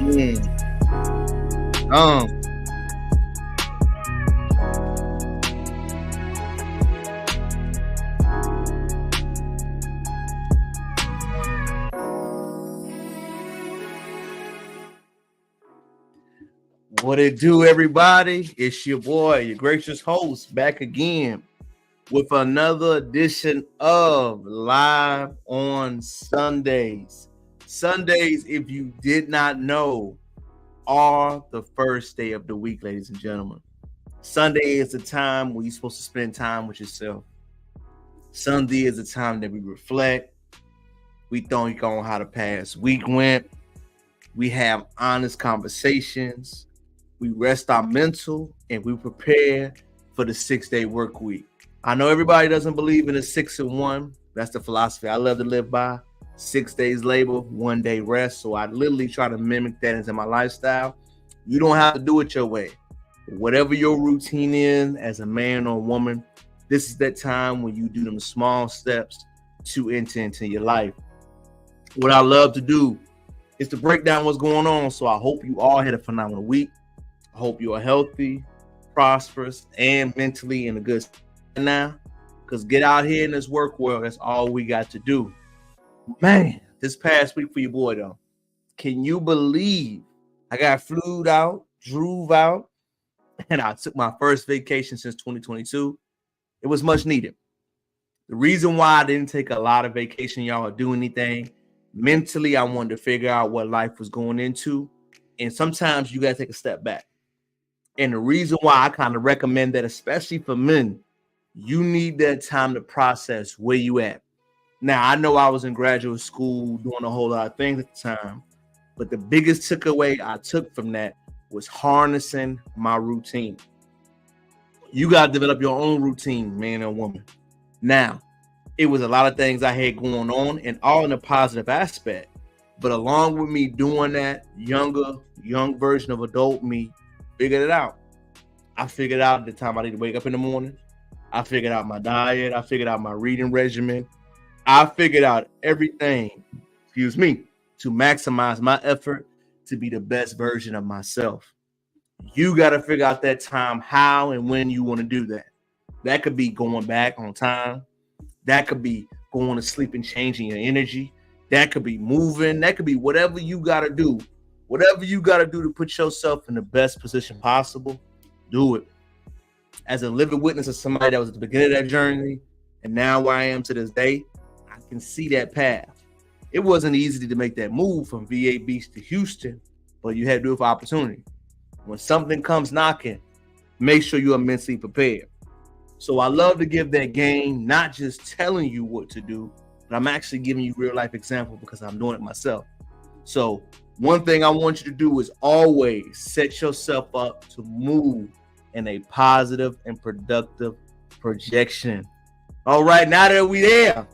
Um, what it do, everybody? It's your boy, your gracious host, back again with another edition of Live on Sundays. Sundays, if you did not know, are the first day of the week, ladies and gentlemen. Sunday is the time where you're supposed to spend time with yourself. Sunday is the time that we reflect. We think on how the past week went. We have honest conversations. We rest our mental and we prepare for the 6-day work week. I know everybody doesn't believe in a 6 and 1. That's the philosophy I love to live by. 6 days labor, 1 day rest. So I literally try to mimic that into my lifestyle. You don't have to do it your way. Whatever your routine is as a man or woman, this is that time when you do them small steps to enter into your life. What I love to do is to break down what's going on. So I hope you all had a phenomenal week. I hope you are healthy, prosperous, and mentally in a good state now. Because get out here in this work world, that's all we got to do. Man, this past week for your boy, though, can you believe I got flued out, drove out, and I took my first vacation since 2022. It was much needed. The reason why I didn't take a lot of vacation, y'all, or do anything, mentally, I wanted to figure out what life was going into. And sometimes you got to take a step back. And the reason why I kind of recommend that, especially for men, you need that time to process where you at. Now, I know I was in graduate school doing a whole lot of things at the time, but the biggest takeaway I took from that was harnessing my routine. You got to develop your own routine, man or woman. Now, it was a lot of things I had going on and all in a positive aspect. But along with me doing that, young version of adult me figured it out. I figured out the time I need to wake up in the morning. I figured out my diet. I figured out my reading regimen. I figured out everything, to maximize my effort to be the best version of myself. You got to figure out that time, how and when you want to do that. That could be going back on time. That could be going to sleep and changing your energy. That could be moving. That could be whatever you got to do. Whatever you got to do to put yourself in the best position possible, do it. As a living witness of somebody that was at the beginning of that journey, and now where I am to this day, I can see that path. It wasn't easy to make that move from VA Beach to Houston, but you had to do it for opportunity. When something comes knocking, make sure you are mentally prepared. So I love to give that game, not just telling you what to do, but I'm actually giving you real life example because I'm doing it myself. So one thing I want you to do is always set yourself up to move in a positive and productive projection. All right, now that we there,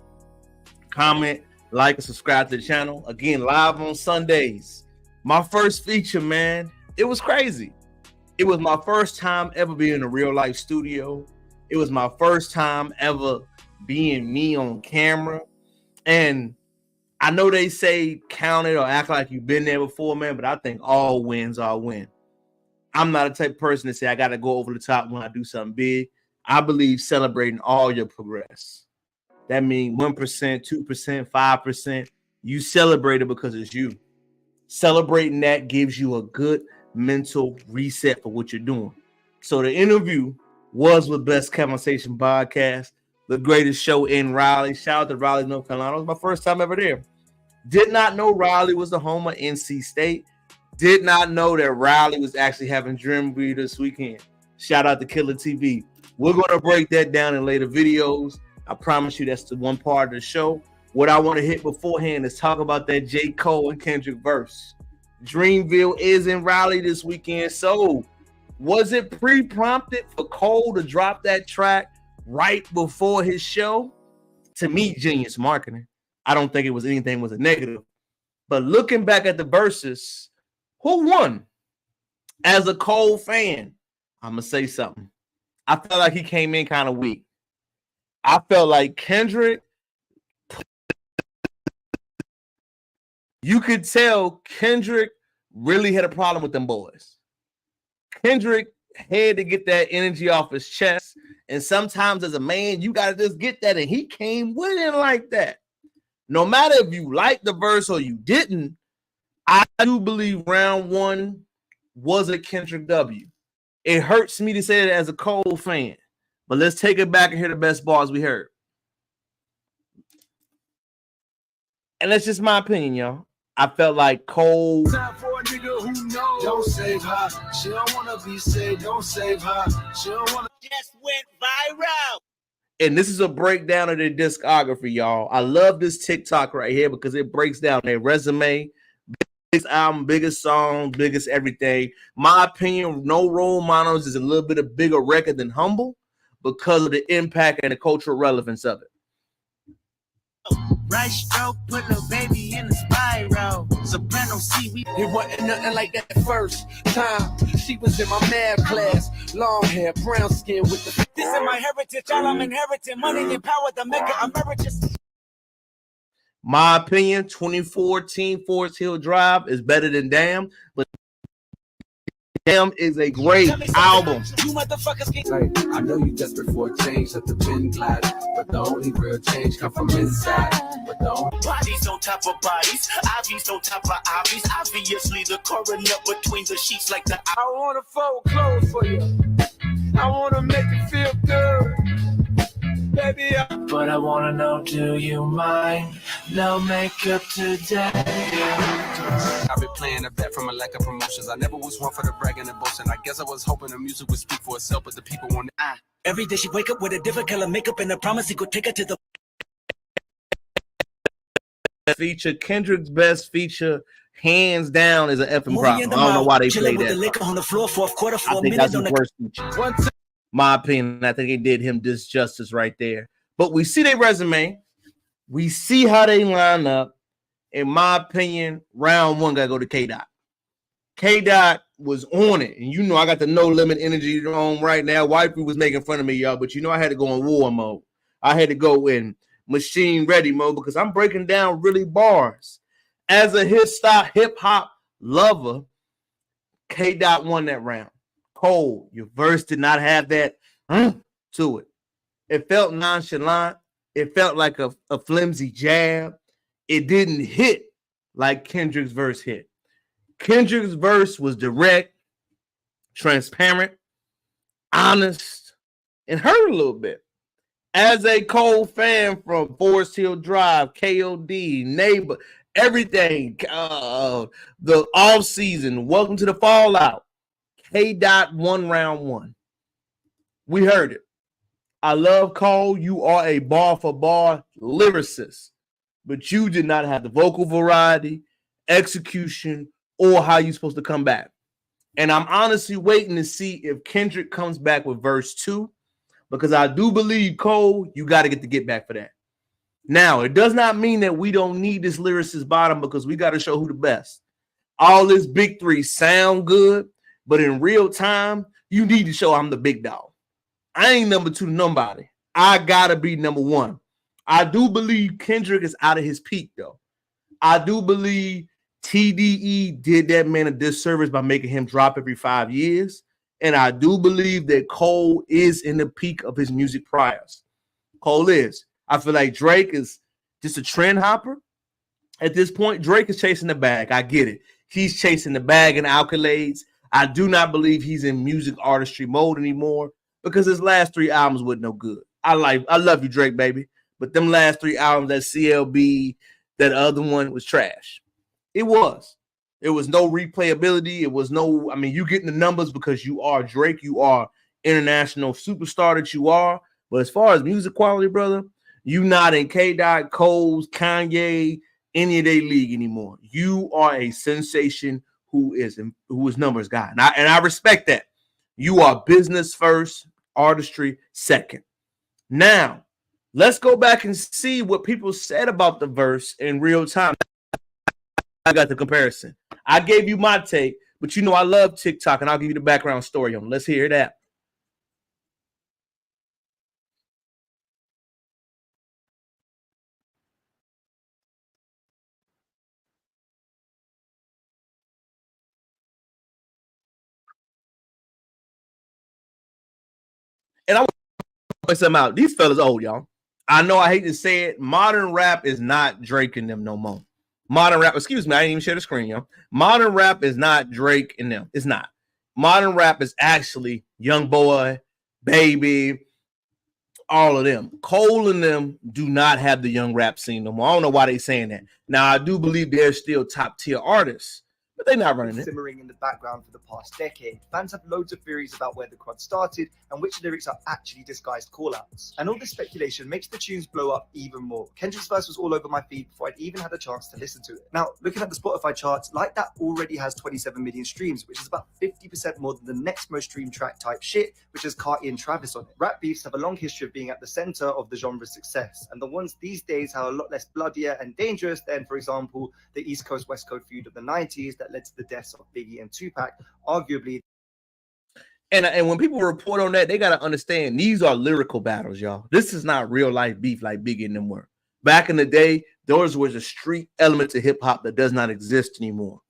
comment, like, and subscribe to the channel. Again, live on Sundays. My first feature, man, it was crazy. It was my first time ever being in a real life studio. It was my first time ever being me on camera. And I know they say count it or act like you've been there before, man, but I think all wins are win. I'm not a type of person to say I got to go over the top when I do something big. I believe celebrating all your progress. That means 1%, 2%, 5%. You celebrate it because it's you. Celebrating that gives you a good mental reset for what you're doing. So the interview was with Best Conversation Podcast, the greatest show in Raleigh. Shout out to Raleigh, North Carolina. It was my first time ever there. Did not know Raleigh was the home of NC State. Did not know that Raleigh was actually having Dreamview this weekend. Shout out to Killer TV. We're going to break that down in later videos. I promise you that's the one part of the show. What I want to hit beforehand is talk about that J. Cole and Kendrick verse. Dreamville is in Raleigh this weekend. So was it pre-prompted for Cole to drop that track right before his show? To me, genius marketing. I don't think it was anything was a negative. But looking back at the verses, who won? As a Cole fan, I'm going to say something. I felt like he came in kind of weak. I felt like Kendrick, you could tell Kendrick really had a problem with them boys. Kendrick had to get that energy off his chest. And sometimes as a man, you got to just get that. And he came with it like that. No matter if you liked the verse or you didn't, I do believe round one was a Kendrick W. It hurts me to say that as a Cole fan. But let's take it back and hear the best bars we heard. And that's just my opinion, y'all. I felt like Cole. Time for a nigga who knows. Don't save her. She don't want to be saved. Don't save her. She don't want to. Just went viral. And this is a breakdown of their discography, y'all. I love this TikTok right here because it breaks down their resume, biggest album, biggest song, biggest everything. My opinion, No Role Models is a little bit of bigger record than Humble because of the impact and the cultural relevance of it. Right stroke, put the baby in the spiral. Soprano C, it wasn't nothing like that first time. She was in my math class. Long hair, brown skin with the. This is my heritage, all I'm inheriting. Money and power, the mega emeritus. My opinion, 2014 Forest Hill Drive is better than Damn, but Damn is a great album. You motherfuckers can. Like, I know you desperate for a change, let the pen glide, but the only real change come from inside. But the only bodies on top of bodies, obvious on top of obvious. Obviously, the coroner between the sheets like the. I wanna fold clothes for you. I wanna make you feel good. Baby, but I wanna know, do you mind? No makeup today. I've been playing a bet from a lack of promotions. I never was one for the bragging and boasting. I guess I was hoping the music would speak for itself, but the people want it. Every day she wake up with a different color makeup and a promise he could take her to the feature. Kendrick's best feature, hands down, is an effing problem. I don't know why they play that. The on the floor, fourth quarter, I think that's his worst feature. My opinion, I think they did him disjustice right there. But we see their resume. We see how they line up. In my opinion, round one got to go to KDOT. KDOT was on it. And you know I got the no limit energy on right now. Wifey was making fun of me, y'all. But you know I had to go in war mode. I had to go in machine ready mode because I'm breaking down really bars. As a hip-hop lover, KDOT won that round. Cole, your verse did not have that to it. It felt nonchalant. It felt like a flimsy jab. It didn't hit like Kendrick's verse hit. Kendrick's verse was direct, transparent, honest, and hurt a little bit. As a Cole fan from Forest Hill Drive, KOD, Neighbor, everything, the off season, welcome to the fallout. KDOT won round one. We heard it. I love Cole. You are a bar for bar lyricist, but you did not have the vocal variety, execution, or how you're supposed to come back. And I'm honestly waiting to see if Kendrick comes back with verse 2, because I do believe, Cole, you got to get back for that. Now, it does not mean that we don't need this lyricist bottom, because we got to show who the best. All this big three sound good, but in real time, you need to show I'm the big dog. I ain't number two to nobody. I got to be number one. I do believe Kendrick is out of his peak, though. I do believe TDE did that man a disservice by making him drop every 5 years. And I do believe that Cole is in the peak of his music priors. Cole is. I feel like Drake is just a trend hopper. At this point, Drake is chasing the bag. I get it. He's chasing the bag and accolades. I do not believe he's in music artistry mode anymore because his last 3 albums were no good. I love you, Drake, baby. But them last 3 albums, that CLB, that other one was trash. It was. It was no replayability. It was no, I mean, you getting the numbers because you are Drake. You are international superstar that you are. But as far as music quality, brother, you not in KDOT, Cole's, Kanye, any of their league anymore. You are a sensation who is numbers guy. And I respect that. You are business first, artistry second. Now, let's go back and see what people said about the verse in real time. I got the comparison. I gave you my take, but you know I love TikTok, and I'll give you the background story on it. Let's hear that. and I want to point something out. These fellas old, y'all. I know I hate to say it. Modern rap is not Drake and them no more. Modern rap, excuse me, I didn't even share the screen, y'all. Modern rap is not Drake and them. It's not. Modern rap is actually Young Boy, Baby, all of them. Cole and them do not have the young rap scene no more. I don't know why they saying that. Now, I do believe they're still top tier artists, but they're not running it. Simmering in the background for the past decade. Fans have loads of theories about where the quad started and which lyrics are actually disguised callouts. And all this speculation makes the tunes blow up even more. Kendrick's verse was all over my feed before I'd even had a chance to listen to it. Now, looking at the Spotify charts, Like That already has 27 million streams, which is about 50% more than the next most streamed track Type Shit, which has Carti and Travis on it. Rap beefs have a long history of being at the center of the genre's success, and the ones these days are a lot less bloodier and dangerous than, for example, the East Coast West Coast feud of the 90s that led to the deaths of Biggie and Tupac, arguably. And when people report on that, they got to understand these are lyrical battles, y'all. This is not real life beef like Biggie and them were. Back in the day, those was a street element to hip hop that does not exist anymore.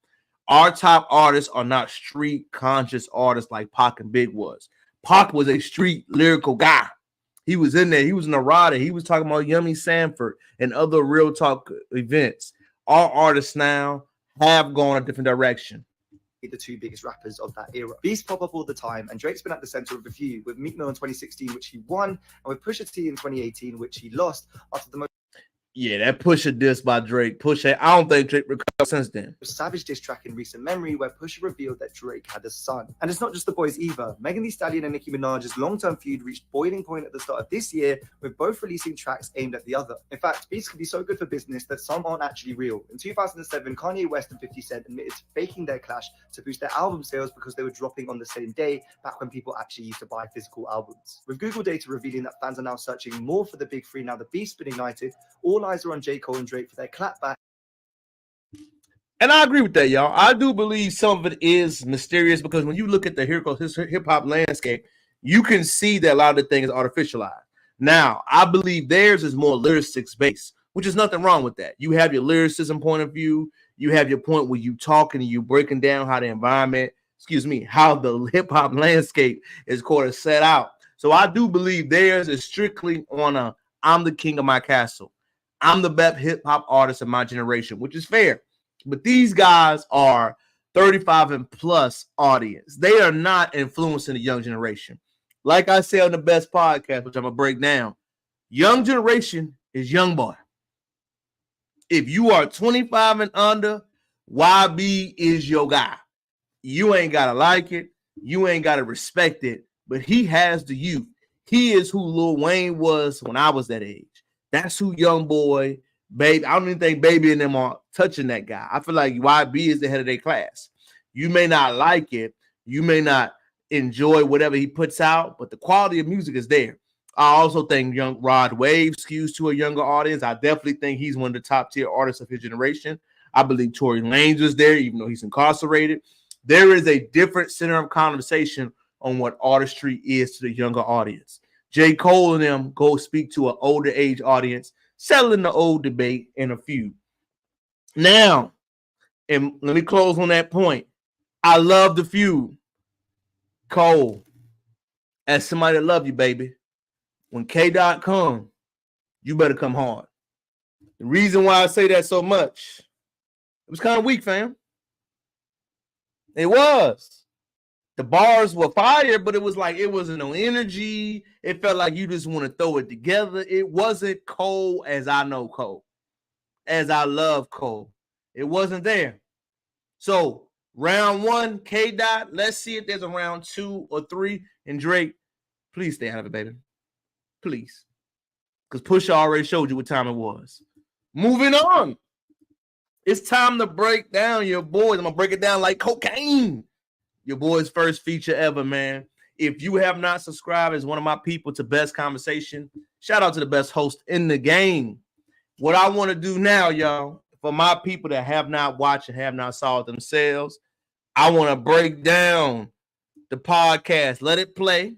Our top artists are not street conscious artists like Pac and Big was. Pac was a street lyrical guy. He was in there. He was in a rider. He was talking about Yummy Sanford and other real talk events. Our artists now have gone a different direction. The two biggest rappers of that era. Beefs pop up all the time, and Drake's been at the center of a few, with Meek Mill in 2016, which he won, and with Pusha T in 2018, which he lost after the most that Pusha diss by Drake. Pusha, I don't think Drake recovered since then. savage diss track in recent memory where Pusha revealed that Drake had a son. And it's not just the boys either. Megan Thee Stallion and Nicki Minaj's long-term feud reached boiling point at the start of this year, with both releasing tracks aimed at the other. In fact, beats can be so good for business that some aren't actually real. In 2007, Kanye West and 50 Cent admitted to faking their clash to boost their album sales because they were dropping on the same day, back when people actually used to buy physical albums. With Google data revealing that fans are now searching more for the big three now the beef's been ignited, all eyes are on J. Cole and Drake for their clapback. And I agree with that, y'all. I do believe some of it is mysterious because when you look at the hip hop landscape, you can see that a lot of the things are artificialized. Now, I believe theirs is more lyrics based, which is nothing wrong with that. You have your lyricism point of view. You have your point where you talking and you breaking down how the environment, how the hip hop landscape is set out. So I do believe theirs is strictly on a I'm the king of my castle. I'm the best hip hop artist of my generation, which is fair. But these guys are 35 and plus audience. They are not influencing the young generation. Like I said on the best podcast, which I'm going to break down, young generation is young boy. If you are 25 and under, YB is your guy. You ain't got to like it. You ain't got to respect it. But he has the youth. He is who Lil Wayne was when I was that age. That's who Young Boy, Baby. I don't even think Baby and them are touching that guy. I feel like YB is the head of their class. You may not like it. You may not enjoy whatever he puts out, but the quality of music is there. I also think young Rod Wave skews to a younger audience. I definitely think he's one of the top tier artists of his generation. I believe Tory Lanez was there, even though he's incarcerated. There is a different center of conversation on what artistry is to the younger audience. J. Cole and them go speak to an older age audience, settling the old debate in a few. Now, and let me close on that point. I love the feud. Cole, as somebody that love you, baby, when KDOT come, you better come hard. The reason why I say that so much, it was kind of weak, fam. It was. The bars were fire, but it was like it wasn't no energy. It felt like you just want to throw it together. It wasn't Cole as I know Cole, as I love Cole. It wasn't there. So round one, KDOT. Let's see if there's a round 2 or 3. And Drake, please stay out of it, baby. Please. Because Pusha already showed you what time it was. Moving on. It's time to break down your boys. I'm going to break it down like cocaine. Your boy's first feature ever, man. If you have not subscribed as one of my people to Best Conversation, shout out to the best host in the game. What I want to do now, y'all, for my people that have not watched and have not saw it themselves, I want to break down the podcast. Let it play.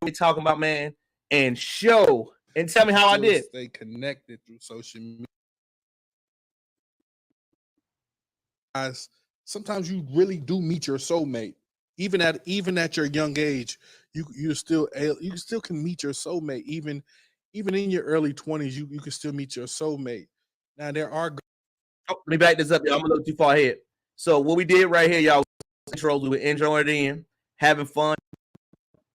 We talking about, man, and show and tell me how I did. Stay connected through social media. Guys, sometimes you really do meet your soulmate even at your young age, you still can meet your soulmate. Even in your early 20s, you can still meet your soulmate. Now there are Oh, let me back this up, y'all. I'm a little too far ahead. So what we did right here, y'all, intros, we were enjoying it in, having fun,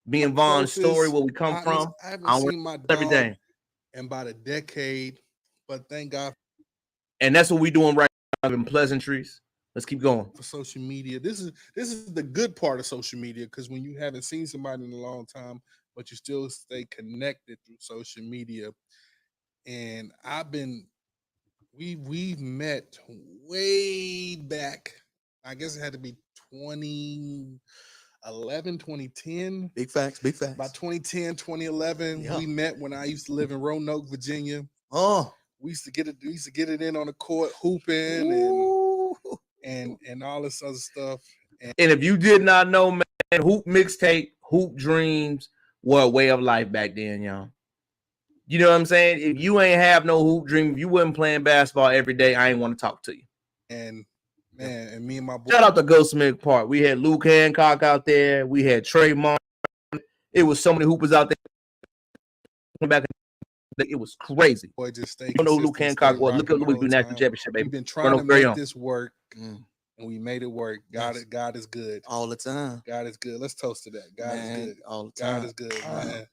being Vaughn's story, where we come from. I haven't seen my dog everything in about a decade, but thank God. And that's what we're doing right now in pleasantries. Let's keep going. For social media, this is the good part of social media, because when you haven't seen somebody in a long time, but you still stay connected through social media. And we've met way back. I guess it had to be 2011, 2010. Big facts. By 2010, 2011, we met when I used to live in Roanoke, Virginia. Oh, we used to get it in on the court, hooping and all this other stuff. And if you did not know, man, hoop mixtape, hoop dreams were a way of life back then, y'all. You know what I'm saying? If you ain't have no hoop dream, if you wasn't playing basketball every day, I ain't want to talk to you. And man, and me and my boy. Shout out to Goldsmith Park. We had Luke Hancock out there. We had Trey Martin. It was so many hoopers out there. Back it was crazy. Boy, just stay. You don't know who Luke Hancock was. Look at Louis National Championship, baby. We've been trying to make this work, and we made it work. God is good all the time. God is good. Let's toast to that. God is good all the time. God is good, man.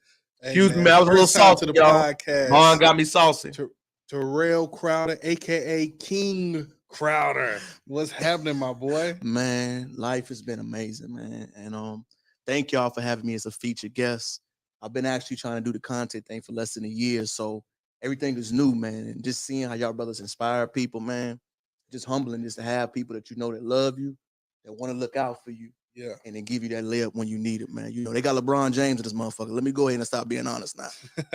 Excuse me, I was a little salty to the podcast. Vaughn got me saucy. Terrell Crowder, aka King Crowder. What's happening, my boy? Man, life has been amazing, man. And thank y'all for having me as a featured guest. I've been actually trying to do the content thing for less than a year, so everything is new, man. And just seeing how y'all brothers inspire people, man, just humbling just to have people that you know that love you, that want to look out for you. Yeah. And then give you that layup when you need it, man. You know, they got LeBron James in this motherfucker. Let me go ahead and stop being honest now.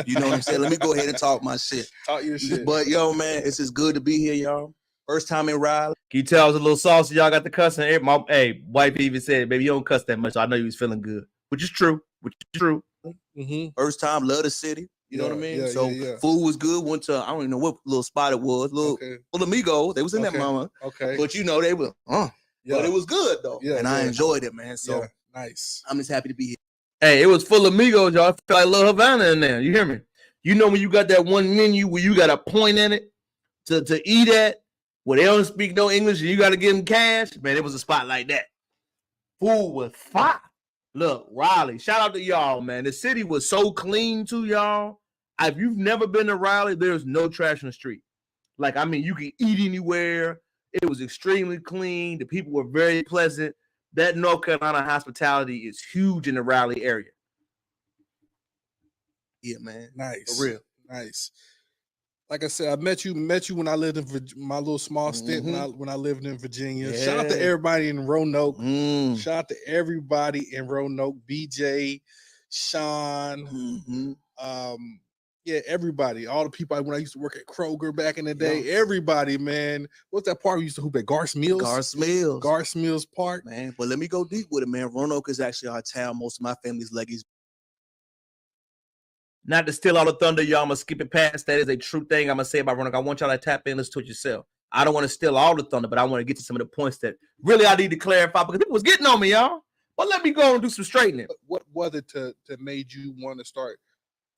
You know what I'm saying? Let me go ahead and talk my shit. Talk your shit. But, yo, man, it's just good to be here, y'all. First time in Raleigh. Can you tell I was a little saucy? Y'all got the cussing. Hey, wife even said, baby, you don't cuss that much. So I know you was feeling good, which is true. Mm-hmm. First time, love the city. You know what I mean? So food was good. Went to, I don't even know what little spot it was. Little Amigo. They was in that mama. Okay. But, you know, they were, But it was good, though. Yeah, and I enjoyed it, man. So. Nice. I'm just happy to be here. Hey, it was full of amigos, y'all. I feel like Little Havana in there. You hear me? You know when you got that one menu where you got a point in it to eat at, where they don't speak no English and you got to give them cash? Man, it was a spot like that. Food was fire. Look, Raleigh, shout out to y'all, man. The city was so clean too, y'all. If you've never been to Raleigh, there's no trash on the street. Like, I mean, you can eat anywhere. It was extremely clean. The people were very pleasant. That North Carolina hospitality is huge in the Raleigh area. Yeah, man. Nice. For real. Nice. Like I said, I met you when I lived in my little small stint when I lived in Virginia. Yeah. Shout out to everybody in Roanoke. Shout out to everybody in Roanoke. BJ, Sean, everybody. All the people when I used to work at Kroger back in the day. Everybody, man. What's that park we used to hoop at? Garth Mills? Garth Mills Park. Man, but let me go deep with it, man. Roanoke is actually our town. Most of my family's legacy. Not to steal all the thunder, y'all. I'm going to skip it past. That is a true thing I'm going to say about Roanoke. I want y'all to tap in, listen to it yourself. I don't want to steal all the thunder, but I want to get to some of the points that really I need to clarify because people was getting on me, y'all. But let me go and do some straightening. What was it to made you want to start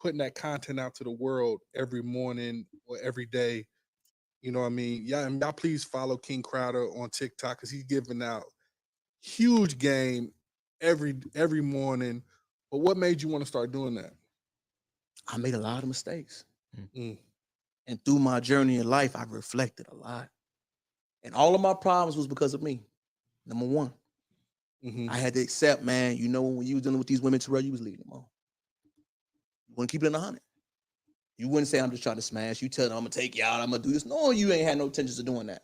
putting that content out to the world every morning or every day? You know what I mean? Yeah, and y'all please follow King Crowder on TikTok because he's giving out huge game every morning. But what made you want to start doing that? I made a lot of mistakes. And through my journey in life, I've reflected a lot. And all of my problems was because of me. Number one. I had to accept, man, you know, when you was dealing with these women, Terrell, you was leading them on. You wouldn't keep it in 100. You wouldn't say, I'm just trying to smash. You tell them, I'm going to take you out. I'm going to do this. No, you ain't had no intentions of doing that.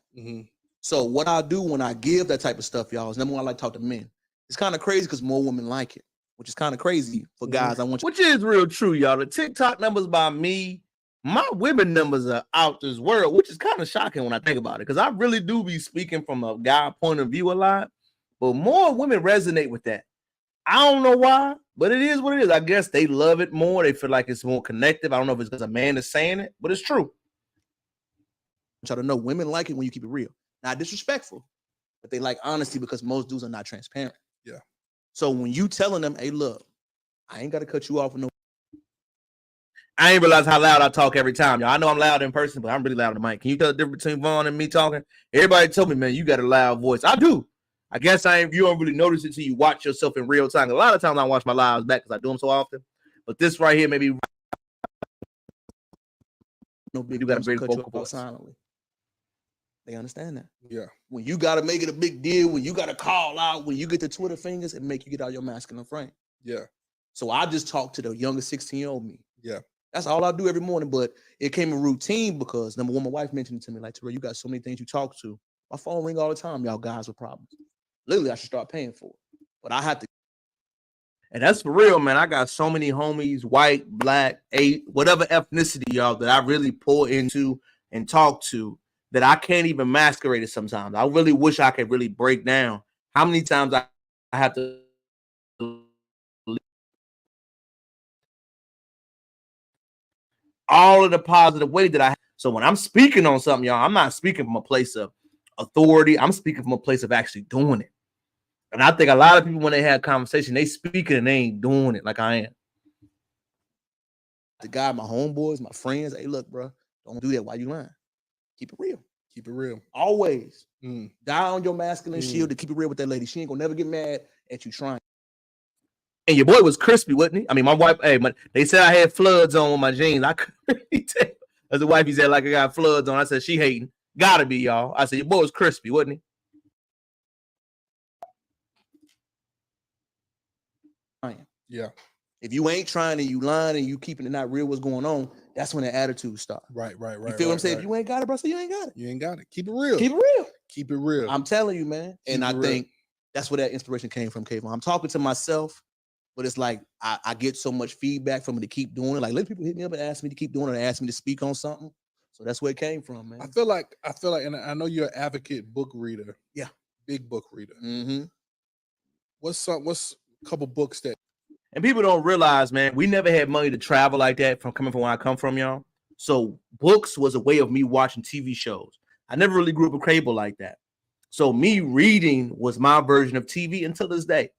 So what I do when I give that type of stuff, y'all, is number one, I like to talk to men. It's kind of crazy because more women like it, which is kind of crazy for guys. Which is real true, y'all. The TikTok numbers by me, my women numbers are out this world, which is kind of shocking when I think about it because I really do be speaking from a guy point of view a lot, but more women resonate with that. I don't know why, but it is what it is. I guess they love it more. They feel like it's more connective. I don't know if it's because a man is saying it, but it's true. I try to know women like it when you keep it real. Not disrespectful, but they like honesty because most dudes are not transparent. Yeah. So when you telling them, hey, look, I ain't got to cut you off with no. I ain't realize how loud I talk every time, y'all. I know I'm loud in person, but I'm really loud on the mic. Can you tell the difference between Vaughn and me talking? Everybody told me, man, you got a loud voice. I do. I guess you don't really notice it till you watch yourself in real time. A lot of times I watch my lives back because I do them so often. But this right here, maybe No big. You gotta deal, break cut you vocal off voice. silently. They understand that. Yeah. When you got to make it a big deal, when you got to call out, when you get the Twitter fingers, it make you get out your masculine frame. Yeah. So I just talk to the younger 16-year-old me. Yeah. That's all I do every morning. But it came a routine because number one, my wife mentioned it to me, like, Terrell, you got so many things you talk to. My phone ring all the time, y'all guys with problems. Literally, I should start paying for it. But I have to. And that's for real, man. I got so many homies, white, black, whatever ethnicity, y'all, that I really pull into and talk to that I can't even masquerade it sometimes. I really wish I could really break down how many times I have to all of the positive way that I have. So when I'm speaking on something, y'all, I'm not speaking from a place of authority. I'm speaking from a place of actually doing it. And I think a lot of people, when they have conversation, they speaking and they ain't doing it like I am. The guy, my homeboys, my friends, hey, look, bro, don't do that while you lying. Keep it real. Keep it real. Always. Die on your masculine shield to keep it real with that lady. She ain't gonna never get mad at you trying. And your boy was crispy, wasn't he? I mean, my wife, they said I had floods on with my jeans. I couldn't really tell. As the wife, he said, like, I got floods on. I said, she hating. Gotta be, y'all. I said, your boy was crispy, wasn't he? Yeah. If you ain't trying and you lying and you keeping it not real what's going on, that's when the attitude starts. Right. You feel what I'm saying? If you ain't got it, bro, so you ain't got it. You ain't got it. Keep it real. Keep it real. Keep it real. I'm telling you, man. And I think that's where that inspiration came from, Kayvon. I'm talking to myself, but it's like I get so much feedback from me to keep doing it. Like, let people hit me up and ask me to keep doing it and ask me to speak on something. So that's where it came from, man. I feel like, and I know you're an advocate book reader. Yeah. Big book reader. Mm-hmm. What's a couple books that? And people don't realize, man, we never had money to travel like that coming from where I come from, y'all. So books was a way of me watching TV shows. I never really grew up with cable like that. So me reading was my version of TV until this day.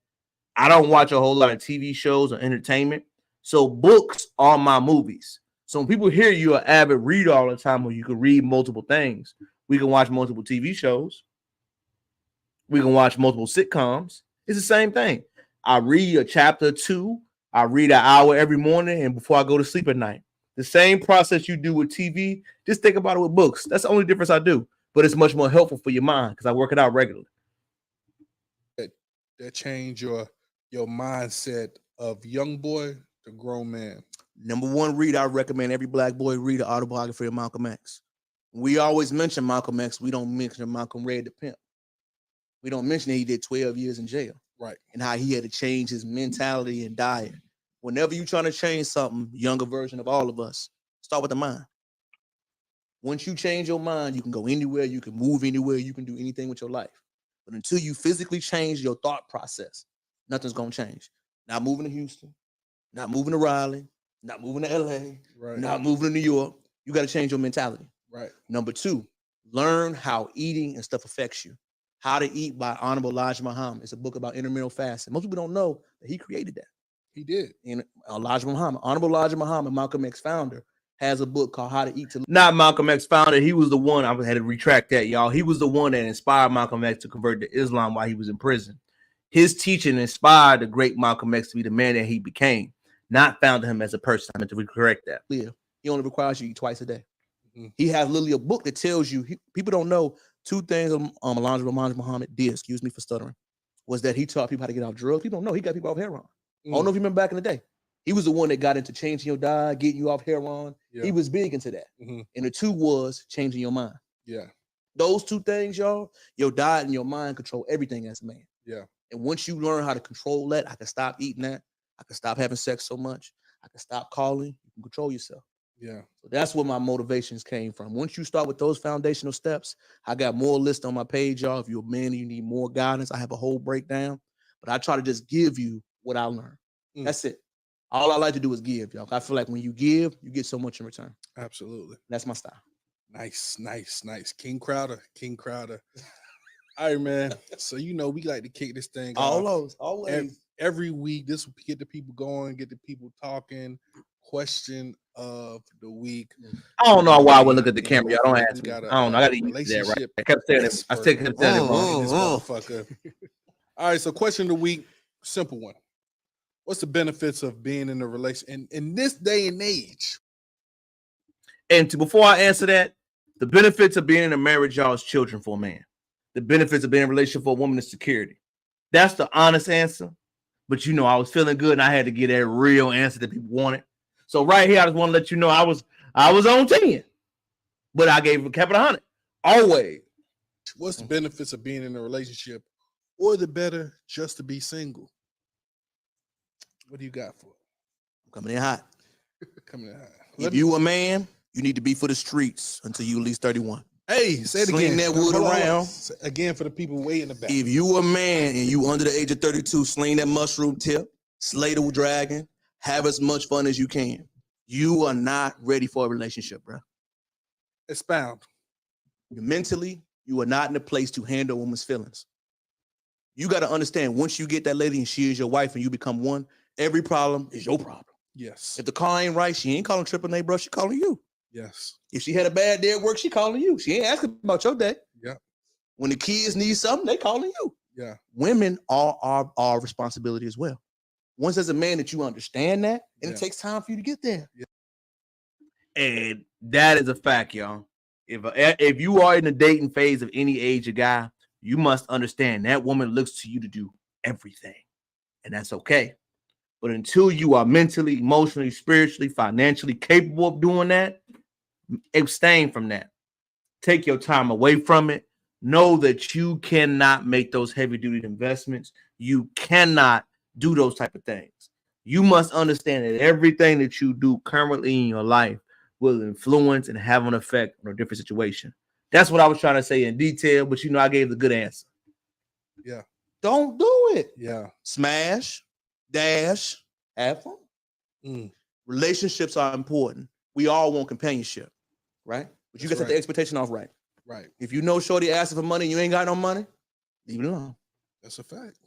I don't watch a whole lot of TV shows or entertainment. So books are my movies. So when people hear you're an avid reader all the time, or you can read multiple things, we can watch multiple TV shows. We can watch multiple sitcoms. It's the same thing. I read a chapter or two. I read an hour every morning and before I go to sleep at night. The same process you do with TV, just think about it with books. That's the only difference I do. But it's much more helpful for your mind because I work it out regularly. That change your mindset of young boy to grown man. Number one read, I recommend every black boy read the autobiography of Malcolm X. We always mention Malcolm X. We don't mention Malcolm Red the Pimp. We don't mention that he did 12 years in jail. Right. And how he had to change his mentality and diet. Whenever you're trying to change something, younger version of all of us, start with the mind. Once you change your mind, you can go anywhere, you can move anywhere, you can do anything with your life. But until you physically change your thought process, nothing's going to change. Not moving to Houston, not moving to Raleigh, not moving to LA, right. Not moving to New York. You got to change your mentality. Right. Number two, learn how eating and stuff affects you. How to Eat by Honorable Elijah Muhammad. It's a book about intermittent fasting. Most people don't know that he created that. He did. And Elijah Muhammad, Honorable Elijah Muhammad, Malcolm X founder, has a book called How to Eat to. Not Malcolm X founder. He was the one. I had to retract that, y'all. He was the one that inspired Malcolm X to convert to Islam while he was in prison. His teaching inspired the great Malcolm X to be the man that he became, not founded him as a person. I meant to correct that. Yeah. He only requires you to eat twice a day. Mm-hmm. He has literally a book that tells you, people don't know two things Elijah Muhammad did, excuse me for stuttering, was that he taught people how to get off drugs. People don't know he got people off heroin. I don't know if you remember back in the day. He was the one that got into changing your diet, getting you off heroin. Yeah. He was big into that. Mm-hmm. And the two was changing your mind. Yeah. Those two things, y'all, your diet and your mind control everything as a man. Yeah. And once you learn how to control that, I can stop eating that. I can stop having sex so much. I can stop calling. You can control yourself. Yeah. So that's where my motivations came from. Once you start with those foundational steps, I got more lists on my page, y'all. If you're a man and you need more guidance, I have a whole breakdown. But I try to just give you what I learned. That's it. All I like to do is give, y'all. I feel like when you give, you get so much in return. Absolutely. That's my style. Nice. King Crowder. All right, man. So we like to kick this thing off. Always. Every week. This will get the people going, get the people talking. Question of the week. I don't know why I would look at the camera. Y'all don't ask me. I don't know. I got to use that, right? I kept saying it. I still kept saying it wrong. This motherfucker. All right, so question of the week, simple one. What's the benefits of being in a relationship in this day and age? And before I answer that, the benefits of being in a marriage, y'all, is children for a man. The benefits of being in a relationship for a woman is security. That's the honest answer. But I was feeling good and I had to get that real answer that people wanted. So right here, I just want to let you know I was on 10, but I kept it 100. Always. What's the benefits of being in a relationship, or the better just to be single? What do you got for it? Coming in hot. Coming in hot. If you a man, you need to be for the streets until you at least 31. Hey, say it Sling again. that wood around. Again for the people way in the back. If you a man and you under the age of 32, sling that mushroom tip, slay the dragon, have as much fun as you can. You are not ready for a relationship, bro. Expound. Mentally, you are not in a place to handle a woman's feelings. You got to understand, once you get that lady and she is your wife and you become one, every problem is your problem. Yes. If the car ain't right, she ain't calling AAA, bro. She calling you. Yes. If she had a bad day at work, she calling you. She ain't asking about your day. Yeah. When the kids need something, they calling you. Yeah. Women are our responsibility as well. Once as a man that you understand that, and it takes time for you to get there. Yeah. And that is a fact, y'all. If you are in the dating phase of any age of guy, you must understand that woman looks to you to do everything. And that's okay. But until you are mentally, emotionally, spiritually, financially capable of doing that, abstain from that. Take your time away from it. Know that you cannot make those heavy-duty investments. You cannot do those type of things. You must understand that everything that you do currently in your life will influence and have an effect on a different situation. That's what I was trying to say in detail, but I gave the good answer. Yeah. Don't do it. Yeah. Smash, dash, have fun. Relationships are important. We all want companionship, right? But you got to set the expectation off right. Right. If you know shorty asking for money and you ain't got no money, leave it alone. That's a fact.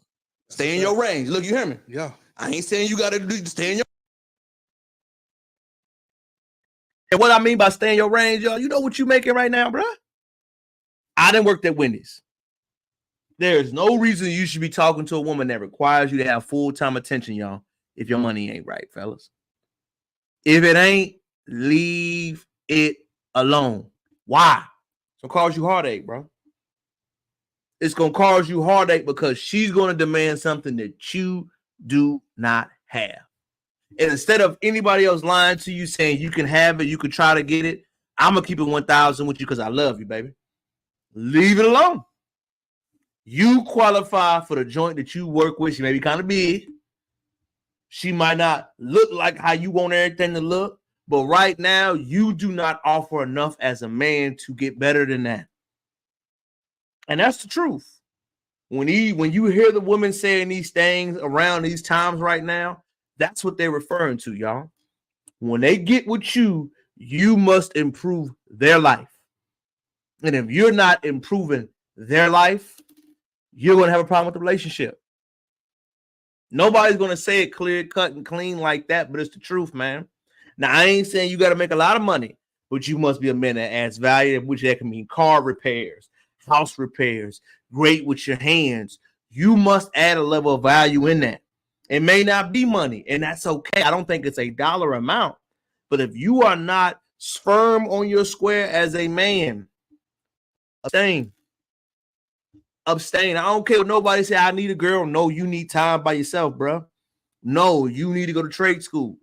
Stay in your range. Look, you hear me? Yeah. I ain't saying you got to stay in your. And what I mean by stay in your range, y'all, you know what you making right now, bro? I didn't work at Wendy's. There's no reason you should be talking to a woman that requires you to have full-time attention, y'all, if your money ain't right, fellas. If it ain't, leave it alone. Why? It's going to cause you heartache, bro. It's going to cause you heartache because she's going to demand something that you do not have. And instead of anybody else lying to you saying you can have it, you can try to get it, I'm going to keep it 1,000 with you because I love you, baby. Leave it alone. You qualify for the joint that you work with. She may be kind of big. She might not look like how you want everything to look. But right now, you do not offer enough as a man to get better than that. And that's the truth. When you hear the women saying these things around these times right now, that's what they're referring to, y'all. When they get with you, you must improve their life. And if you're not improving their life, you're going to have a problem with the relationship. Nobody's going to say it clear, cut, and clean like that, but it's the truth, man. Now, I ain't saying you got to make a lot of money, but you must be a man that adds value, which that can mean car repairs, house repairs, great with your hands. You must add a level of value in that. It may not be money, and that's okay. I don't think it's a dollar amount. But if you are not firm on your square as a man, abstain. Abstain. I don't care what nobody say. I need a girl. No, you need time by yourself, bro. No, you need to go to trade school.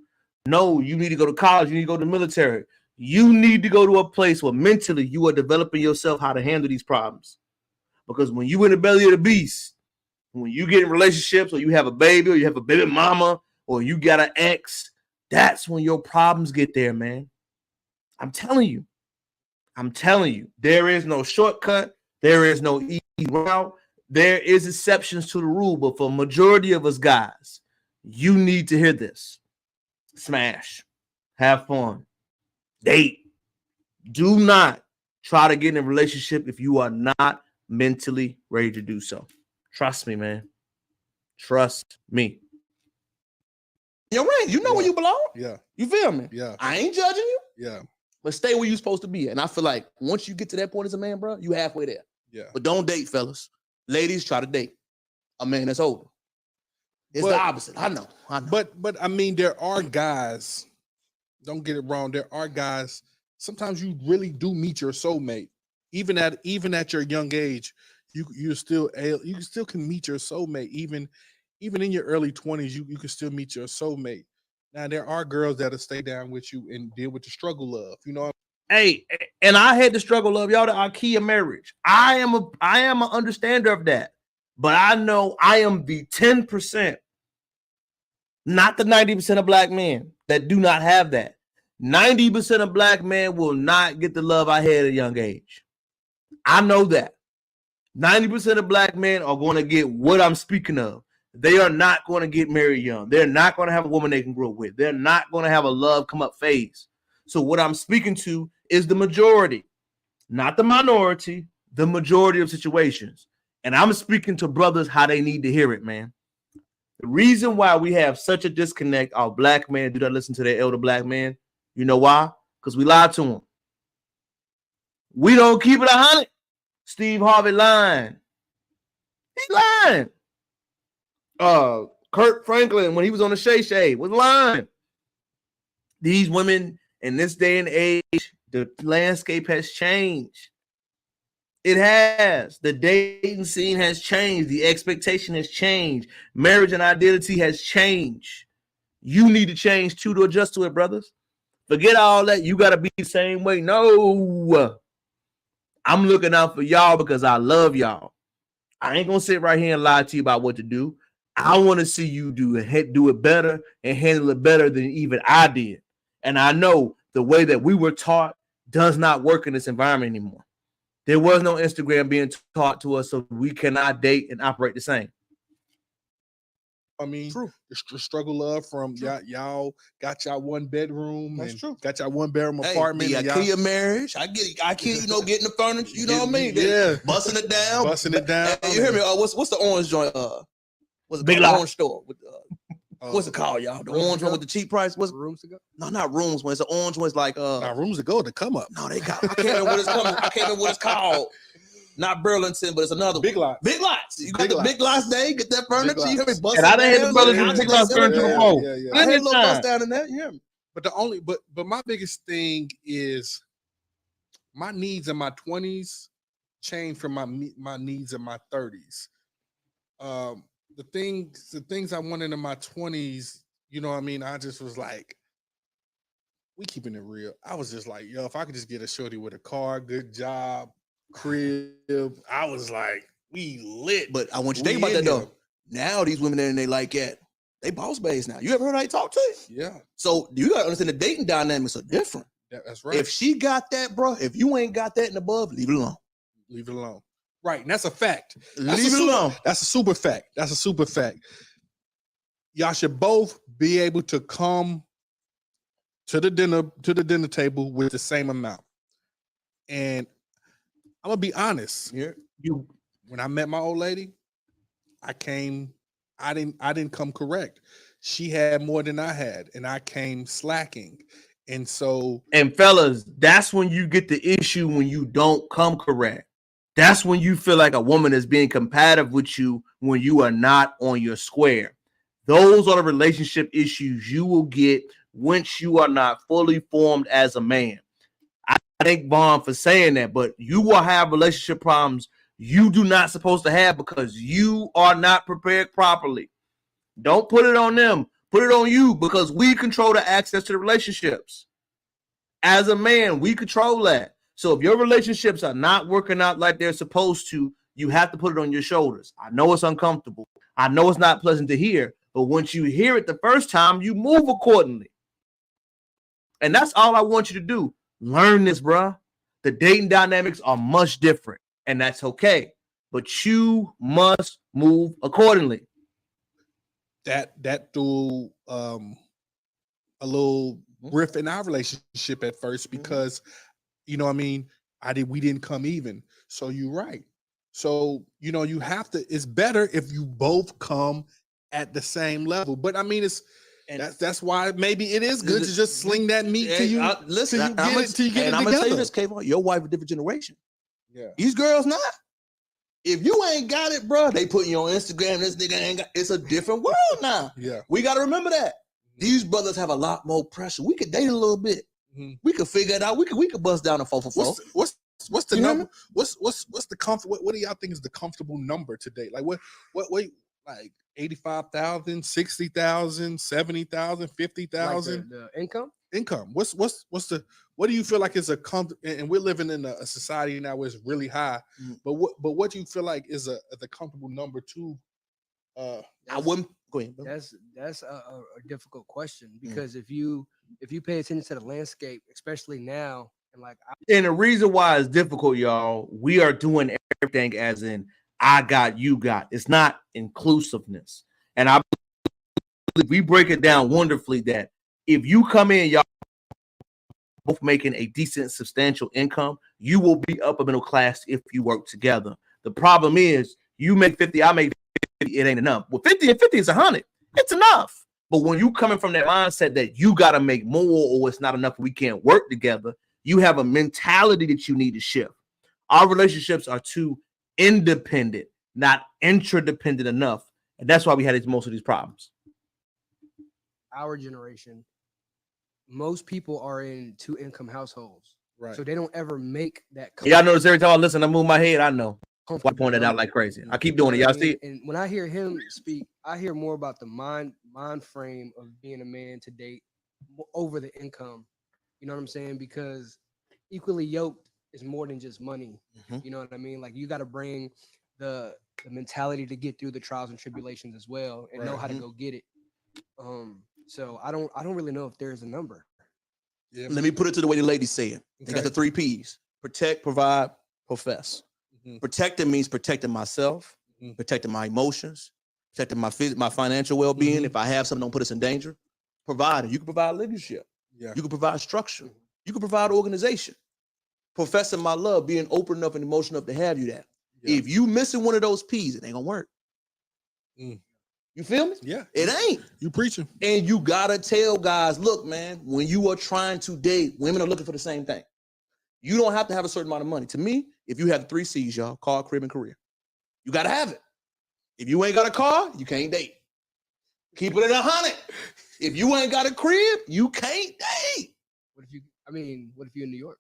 No, you need to go to college. You need to go to the military. You need to go to a place where mentally you are developing yourself how to handle these problems. Because when you in the belly of the beast, when you get in relationships or you have a baby or you have a baby mama or you got an ex, that's when your problems get there, man. I'm telling you. There is no shortcut. There is no easy route. There is exceptions to the rule, but for a majority of us guys, you need to hear this. Smash. Have fun. Date. Do not try to get in a relationship if you are not mentally ready to do so. Trust me, man. Trust me. Your ring, you know where you belong. Yeah. You feel me? Yeah. I ain't judging you. Yeah. But stay where you're supposed to be. And I feel like once you get to that point as a man, bro, you halfway there. Yeah. But don't date, fellas. Ladies, try to date a man that's older. It's the opposite. I know. But I mean, there are guys. Don't get it wrong. There are guys. Sometimes you really do meet your soulmate, even at your young age. You still can meet your soulmate. Even in your early 20s, you can still meet your soulmate. Now there are girls that'll stay down with you and deal with the struggle of, you know. Hey, and I had the struggle of y'all, the IKEA marriage. I am an understander of that, but I know I am the 10%, not the 90% of black men that do not have that. 90% of black men will not get the love I had at a young age. I know that. 90% of black men are going to get what I'm speaking of. They are not going to get married young. They're not going to have a woman they can grow with. They're not going to have a love come up phase. So what I'm speaking to is the majority, not the minority, the majority of situations. And I'm speaking to brothers how they need to hear it, man. The reason why we have such a disconnect, our black men do not listen to their elder black men. You know why? Because we lied to them. We don't keep it 100. Steve Harvey lying. He lying. Kurt Franklin, when he was on the Shay Shay, was lying. These women in this day and age, the landscape has changed. It has. The dating scene has changed. The expectation has changed. Marriage and identity has changed. You need to change too to adjust to it, brothers. Forget all that. You got to be the same way. No. I'm looking out for y'all because I love y'all. I ain't going to sit right here and lie to you about what to do. I want to see you do it better and handle it better than even I did. And I know the way that we were taught does not work in this environment anymore. There was no Instagram being taught to us, so we cannot date and operate the same. I mean, true. The struggle of from y'all got y'all one bedroom. That's and true. Got y'all one bedroom apartment. The IKEA marriage. I get IKEA, getting the furniture. You know what I mean? Yeah. Busting it down. Hey, you hear me? What's the orange joint? What's Big the Lot. orange store? With, what's it called, y'all? The orange one with the cheap price. What's Rooms to go? No, not rooms. When it's the orange one, it's like Rooms to go to come up. No, they got. I can't remember what it's coming. I can't remember what it's called. Not Burlington, but it's another Big Lots. Big Lots. You got the Big Lots day. Get that furniture. You hear me? Bust and I done had the brothers do the Big Lots furniture before. I had a little bust down in that. You hear me? But my biggest thing is my needs in my 20s changed from my needs in my 30s. The things I wanted in my 20s, you know what I mean? I just was like, we keeping it real. I was just like, yo, if I could just get a shorty with a car, good job, crib, I was like, we lit. But I want you to think about that though. Now these women and they like that. They boss babes now. You ever heard I talk to you? Yeah. So you gotta understand the dating dynamics are different. That's right. If she got that, bro, if you ain't got that and above, leave it alone. Leave it alone. Right, and that's a fact. Leave it alone. That's a super fact. That's a super fact. Y'all should both be able to come to the dinner table with the same amount. And I'm gonna be honest. Here, when I met my old lady, I didn't come correct. She had more than I had, and I came slacking. And so, and fellas, that's when you get the issue when you don't come correct. That's when you feel like a woman is being compatible with you when you are not on your square. Those are the relationship issues you will get once you are not fully formed as a man. I thank Vaughn for saying that, but you will have relationship problems you do not supposed to have because you are not prepared properly. Don't put it on them. Put it on you because we control the access to the relationships. As a man, we control that. So if your relationships are not working out like they're supposed to, you have to put it on your shoulders. I know it's uncomfortable. I know it's not pleasant to hear, but once you hear it the first time, you move accordingly. And that's all I want you to do. Learn this, bruh. The dating dynamics are much different, and that's okay. But you must move accordingly. That threw a little rift in our relationship at first because, you know what I mean, we didn't come even. So you're right. So, you know, you have to, it's better if you both come at the same level. But I mean, that's why maybe it is good to just sling that meat till you get it And I'm gonna tell you this, Kayvon, your wife a different generation. Yeah. These girls not. If you ain't got it, bro, they putting you on Instagram. This nigga ain't got. It's a different world now. Yeah. We got to remember that. These brothers have a lot more pressure. We could date a little bit. We could figure it out. We could bust down a 4 for 4. What's the number? What's the comfort? What do y'all think is the comfortable number to date? Like what like 85,000, 60,000, 70,000, 50,000? Like the income? Income. What do you feel like is a and we're living in a society now where it's really high. But what do you feel like is the comfortable number to I wouldn't go ahead. Bro. That's a difficult question because if you pay attention to the landscape, especially now, and the reason why it's difficult, y'all, we are doing everything as in I got, you got. It's not inclusiveness. And I believe we break it down wonderfully that if you come in, y'all both making a decent, substantial income, you will be upper middle class if you work together. The problem is you make 50, I make 50, it ain't enough. Well, 50 and 50 is 100. It's enough. But when you coming from that mindset that you got to make more or it's not enough, we can't work together, you have a mentality that you need to shift. Our relationships are too independent, not interdependent enough. And that's why we had most of these problems. Our generation, most people are in 2-income households. Right. So they don't ever make that. Y'all notice every time I listen, I move my head, I know. I point it out like crazy. I keep doing it. Y'all see it? And when I hear him speak, I hear more about the mind frame of being a man to date over the income. You know what I'm saying? Because equally yoked is more than just money. You know what I mean? Like you got to bring the mentality to get through the trials and tribulations as well and know how to go get it. So I don't really know if there's a number. Yeah. Let me put it to the way the ladies say it. They got the 3 P's: protect, provide, profess. Protecting means protecting myself, protecting my emotions, protecting my financial well-being. If I have something, don't put us in danger. Providing, you can provide leadership. Yeah. You can provide structure. You can provide organization. Professing my love, being open enough and emotional enough to have you that. Yeah. If you missing one of those P's, it ain't gonna work. You feel me? Yeah. It ain't. You preaching. And you gotta tell guys, look, man, when you are trying to date, women are looking for the same thing. You don't have to have a certain amount of money. To me, if you have 3 C's, y'all, car, crib, and career, you gotta have it. If you ain't got a car, you can't date. Keep it at 100. If you ain't got a crib, you can't date. What if you're in New York?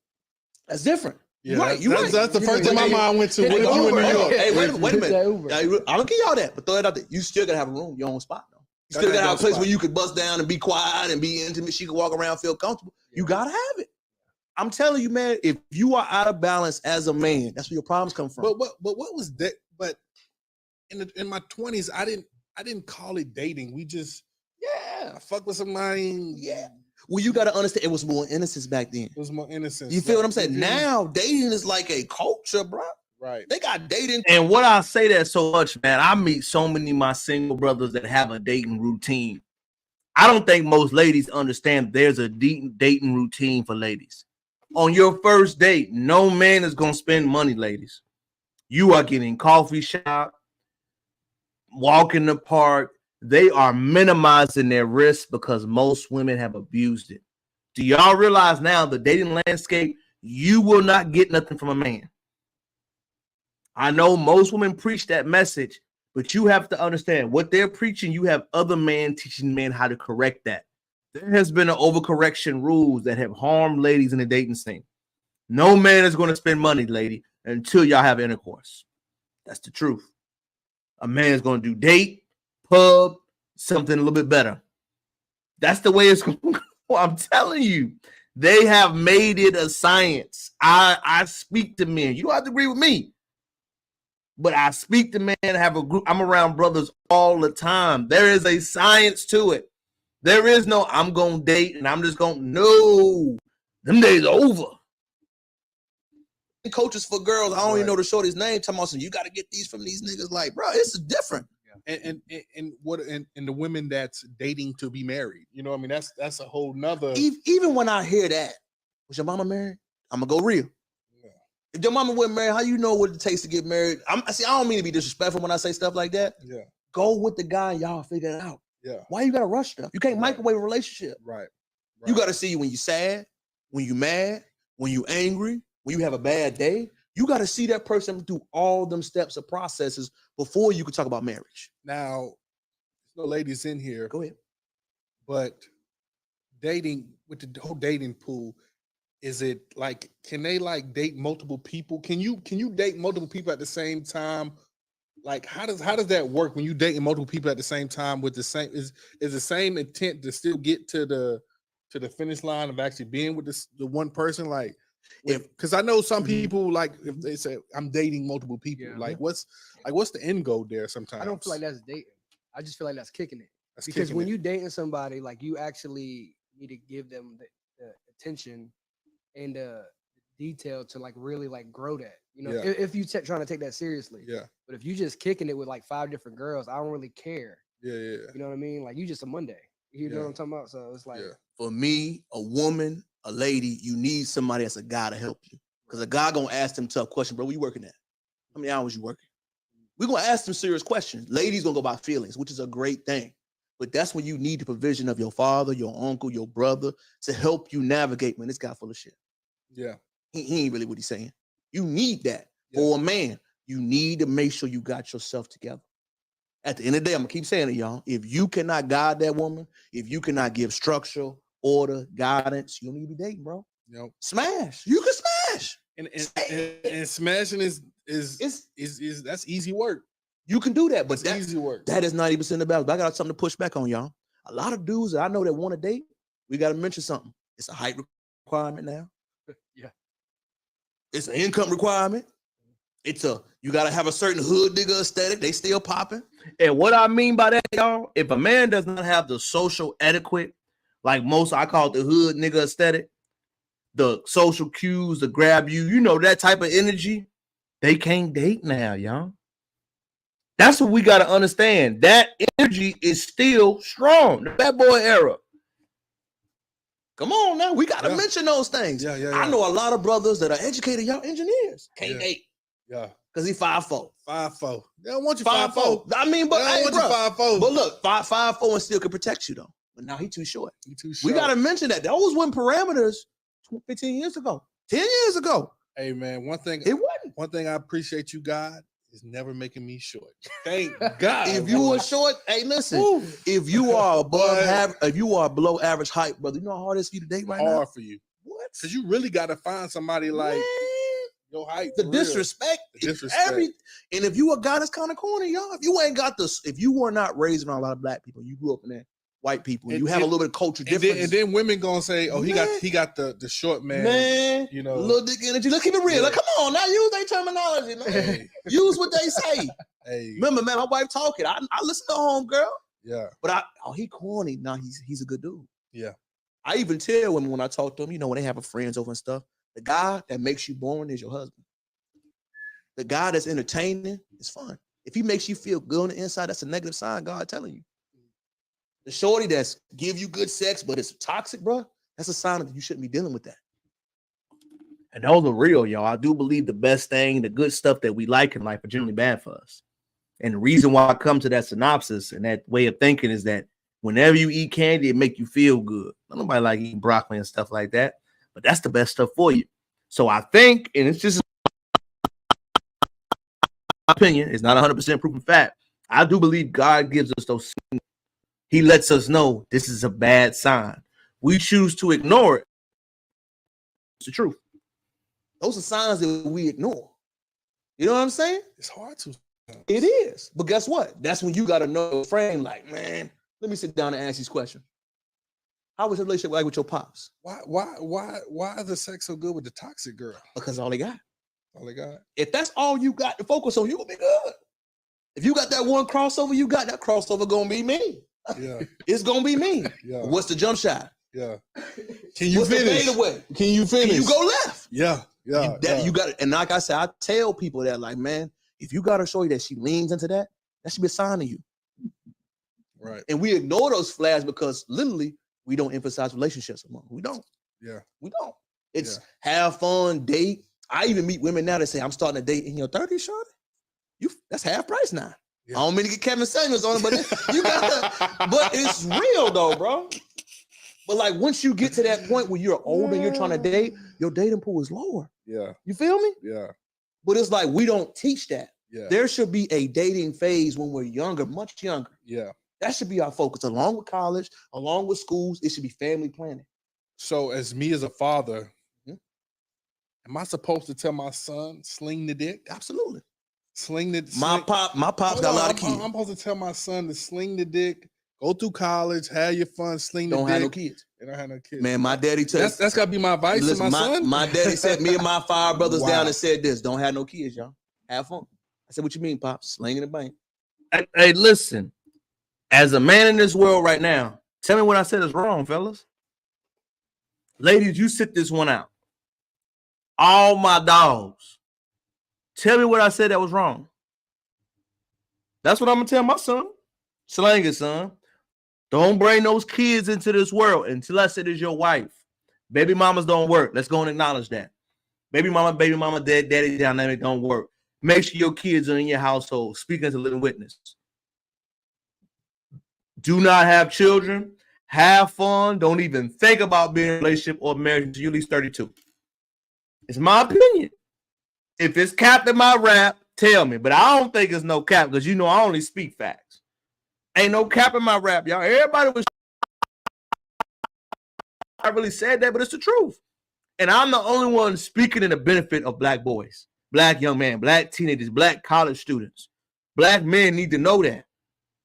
That's different. Yeah, right. That's the first thing my mind went to. What if you in New York? Hey, wait a minute. I don't give y'all that, but throw it out there. You still gotta have a room, your own spot, though. You still gotta have a place where you could bust down and be quiet and be intimate. She can walk around, feel comfortable. You gotta have it. I'm telling you, man, if you are out of balance as a man, that's where your problems come from. But what was that? But in my 20s, I didn't call it dating. We just I fuck with somebody. Yeah. Well, you got to understand, it was more innocence back then. It was more innocence. You feel what I'm saying? Now dating is like a culture, bro. Right. They got dating. And what I say that so much, man, I meet so many of my single brothers that have a dating routine. I don't think most ladies understand there's a dating routine for ladies. On your first date, no man is going to spend money, ladies. You are getting coffee shop, walk in the park. They are minimizing their risk because most women have abused it. Do y'all realize now the dating landscape, you will not get nothing from a man. I know most women preach that message, but you have to understand what they're preaching. You have other men teaching men how to correct that. There has been an overcorrection rules that have harmed ladies in the dating scene. No man is going to spend money, lady, until y'all have intercourse. That's the truth. A man is going to do date, pub, something a little bit better. That's the way it's going to go. I'm telling you, they have made it a science. I speak to men. You don't have to agree with me, but I speak to men, have a group. I'm around brothers all the time. There is a science to it. There is no, I'm going to date and I'm just going to, no, them days are over. Coaches for girls, I don't even know the shorty's name. Talking about, you got to get these from these niggas. Like, bro, it's different. And the women that's dating to be married, you know what I mean? That's a whole nother. Even when I hear that, was your mama married? I'm gonna go real. Yeah. If your mama wasn't married, how you know what it takes to get married? I don't mean to be disrespectful when I say stuff like that. Yeah. Go with the guy and y'all figure it out. Yeah. Why you gotta rush stuff? You can't microwave a relationship. Right. You gotta see when you're sad, when you're mad, when you're angry, when you have a bad day. You gotta see that person through all them steps of processes before you can talk about marriage. Now, there's no ladies in here. Go ahead. But dating with the whole dating pool, is it like, can they like date multiple people? Can you date multiple people at the same time? Like, how does that work when you dating multiple people at the same time with the same is the same intent to still get to the finish line of actually being with the one person? Like, because I know some people, like, if they say I'm dating multiple people, like what's the end goal there? Sometimes I don't feel like that's dating. I just feel like that's kicking it. That's because kicking when it. you dating somebody, like, you actually need to give them the attention and the detail to like really like grow that. You know, if you trying to take that seriously. Yeah. But if you just kicking it with like 5 different girls, I don't really care. Yeah. You know what I mean? Like, you just a Monday. You know what I'm talking about? So it's like, for me, a woman, a lady, you need somebody that's a guy to help you. Because a guy gonna ask them tough questions, bro. Where you working at? How many hours you working? We're gonna ask them serious questions. Ladies gonna go by feelings, which is a great thing. But that's when you need the provision of your father, your uncle, your brother to help you navigate when this guy full of shit. Yeah. He ain't really what he's saying. You need that for a man. You need to make sure you got yourself together. At the end of the day, I'm gonna keep saying it, y'all. If you cannot guide that woman, if you cannot give structure, order, guidance, you don't need to be dating, bro. Nope. Smash. You can smash. And smashing is that's easy work. You can do that, but that's easy work. That is 90% of the battle. But I got something to push back on, y'all. A lot of dudes that I know that want to date, we got to mention something. It's a height requirement now. Yeah. It's an income requirement. You got to have a certain hood nigga aesthetic. They still popping. And what I mean by that, y'all, if a man does not have the social etiquette, like most, I call it the hood nigga aesthetic, the social cues to grab you, you know, that type of energy, they can't date now, y'all. That's what we got to understand. That energy is still strong. The bad boy era. Come on now. We got to mention those things. Yeah. I know a lot of brothers that are educated, y'all engineers. Can't date. Yeah. Because he 5'4". 5'4". They don't want you 5'4". I mean, but they don't want you 5'4". But look, 5'4" and still can protect you though. But now he too short. He too short. We got to mention that. Those weren't parameters 15 years ago, 10 years ago. Hey man, one thing I appreciate you, God, is never making me short. Thank God. If you are short, hey, listen. Woo. If you are above average, if you are below average height, brother, you know how hard it is for you to date right now? Hard for you. What? Because you really got to find somebody like your height. The disrespect. And if you a guy that's kind of corny, y'all, if you ain't got this, if you were not raised around a lot of black people, you grew up in that white people, you have a little bit of culture difference. And then women gonna say, "Oh, he got the short man, you know, little dick energy." Let's keep it real. Like, come on, now use their terminology, man. Hey. Use what they say. Hey, remember, man, my wife talking. I listen to home girl. Yeah, but he corny. Now he's a good dude. Yeah, I even tell women when I talk to them, you know, when they have friends over and stuff, the guy that makes you boring is your husband. The guy that's entertaining is fun. If he makes you feel good on the inside, that's a negative sign. God telling you. The shorty that's give you good sex, but it's toxic, bro, that's a sign that you shouldn't be dealing with that. And those are real, y'all. I do believe the best thing, the good stuff that we like in life are generally bad for us. And the reason why I come to that synopsis and that way of thinking is that whenever you eat candy, it make you feel good. Nobody like eating broccoli and stuff like that, but that's the best stuff for you. So I think, and it's just my opinion, it's not 100% proof of fact. I do believe God gives us those signals. He lets us know this is a bad sign. We choose to ignore it. It's the truth. Those are signs that we ignore. You know what I'm saying? It's hard to. It is. But guess what? That's when you got to know frame like, man, let me sit down and ask these questions. How was your relationship like with your pops? Why is the sex so good with the toxic girl? Because all they got. All they got. If that's all you got to focus on, you will be good. If you got that one crossover, you got that crossover gonna be me. Yeah, it's gonna be me. Yeah. What's the jump shot? Yeah. Can you finish? Can you finish? Can you go left? Yeah. You got it. And like I said, I tell people that, like, man, if you got to show you that she leans into that should be a sign to you. Right. And we ignore those flags because literally we don't emphasize relationships anymore. We don't. Yeah. We don't. It's have fun, date. I even meet women now that say, I'm starting to date in your 30s, shorty. That's half price now. Yeah. I don't mean to get Kevin Samuels on it, but you gotta, but it's real though, bro. But like once you get to that point where you're older and you're trying to date, your dating pool is lower. Yeah. You feel me? Yeah. But it's like we don't teach that. Yeah. There should be a dating phase when we're younger, much younger. Yeah. That should be our focus, along with college, along with schools. It should be family planning. So as me as a father, am I supposed to tell my son, sling the dick? Absolutely. Sling the My pop's got a lot of kids. I'm supposed to tell my son to sling the dick, go through college, have your fun, sling the dick. Don't have no kids. They don't have no kids. Man, my daddy that's got to be my advice to my son. My daddy said, me and my 5 brothers down and said this, don't have no kids, y'all. Have fun. I said, what you mean, Pop? Slinging the bank. Hey, listen. As a man in this world right now, tell me what I said is wrong, fellas. Ladies, you sit this one out. All my dogs. Tell me what I said that was wrong. That's what I'm going to tell my son. Slang it, son. Don't bring those kids into this world until I said it's your wife. Baby mamas don't work. Let's go and acknowledge that. Baby mama, daddy dynamic don't work. Make sure your kids are in your household. Speak as a living witness. Do not have children. Have fun. Don't even think about being in a relationship or marriage until you're at least 32. It's my opinion. If it's capped in my rap, tell me. But I don't think it's no cap because you know I only speak facts. Ain't no cap in my rap, y'all. Everybody was. I really said that, but it's the truth. And I'm the only one speaking in the benefit of black boys, black young men, black teenagers, black college students. Black men need to know that.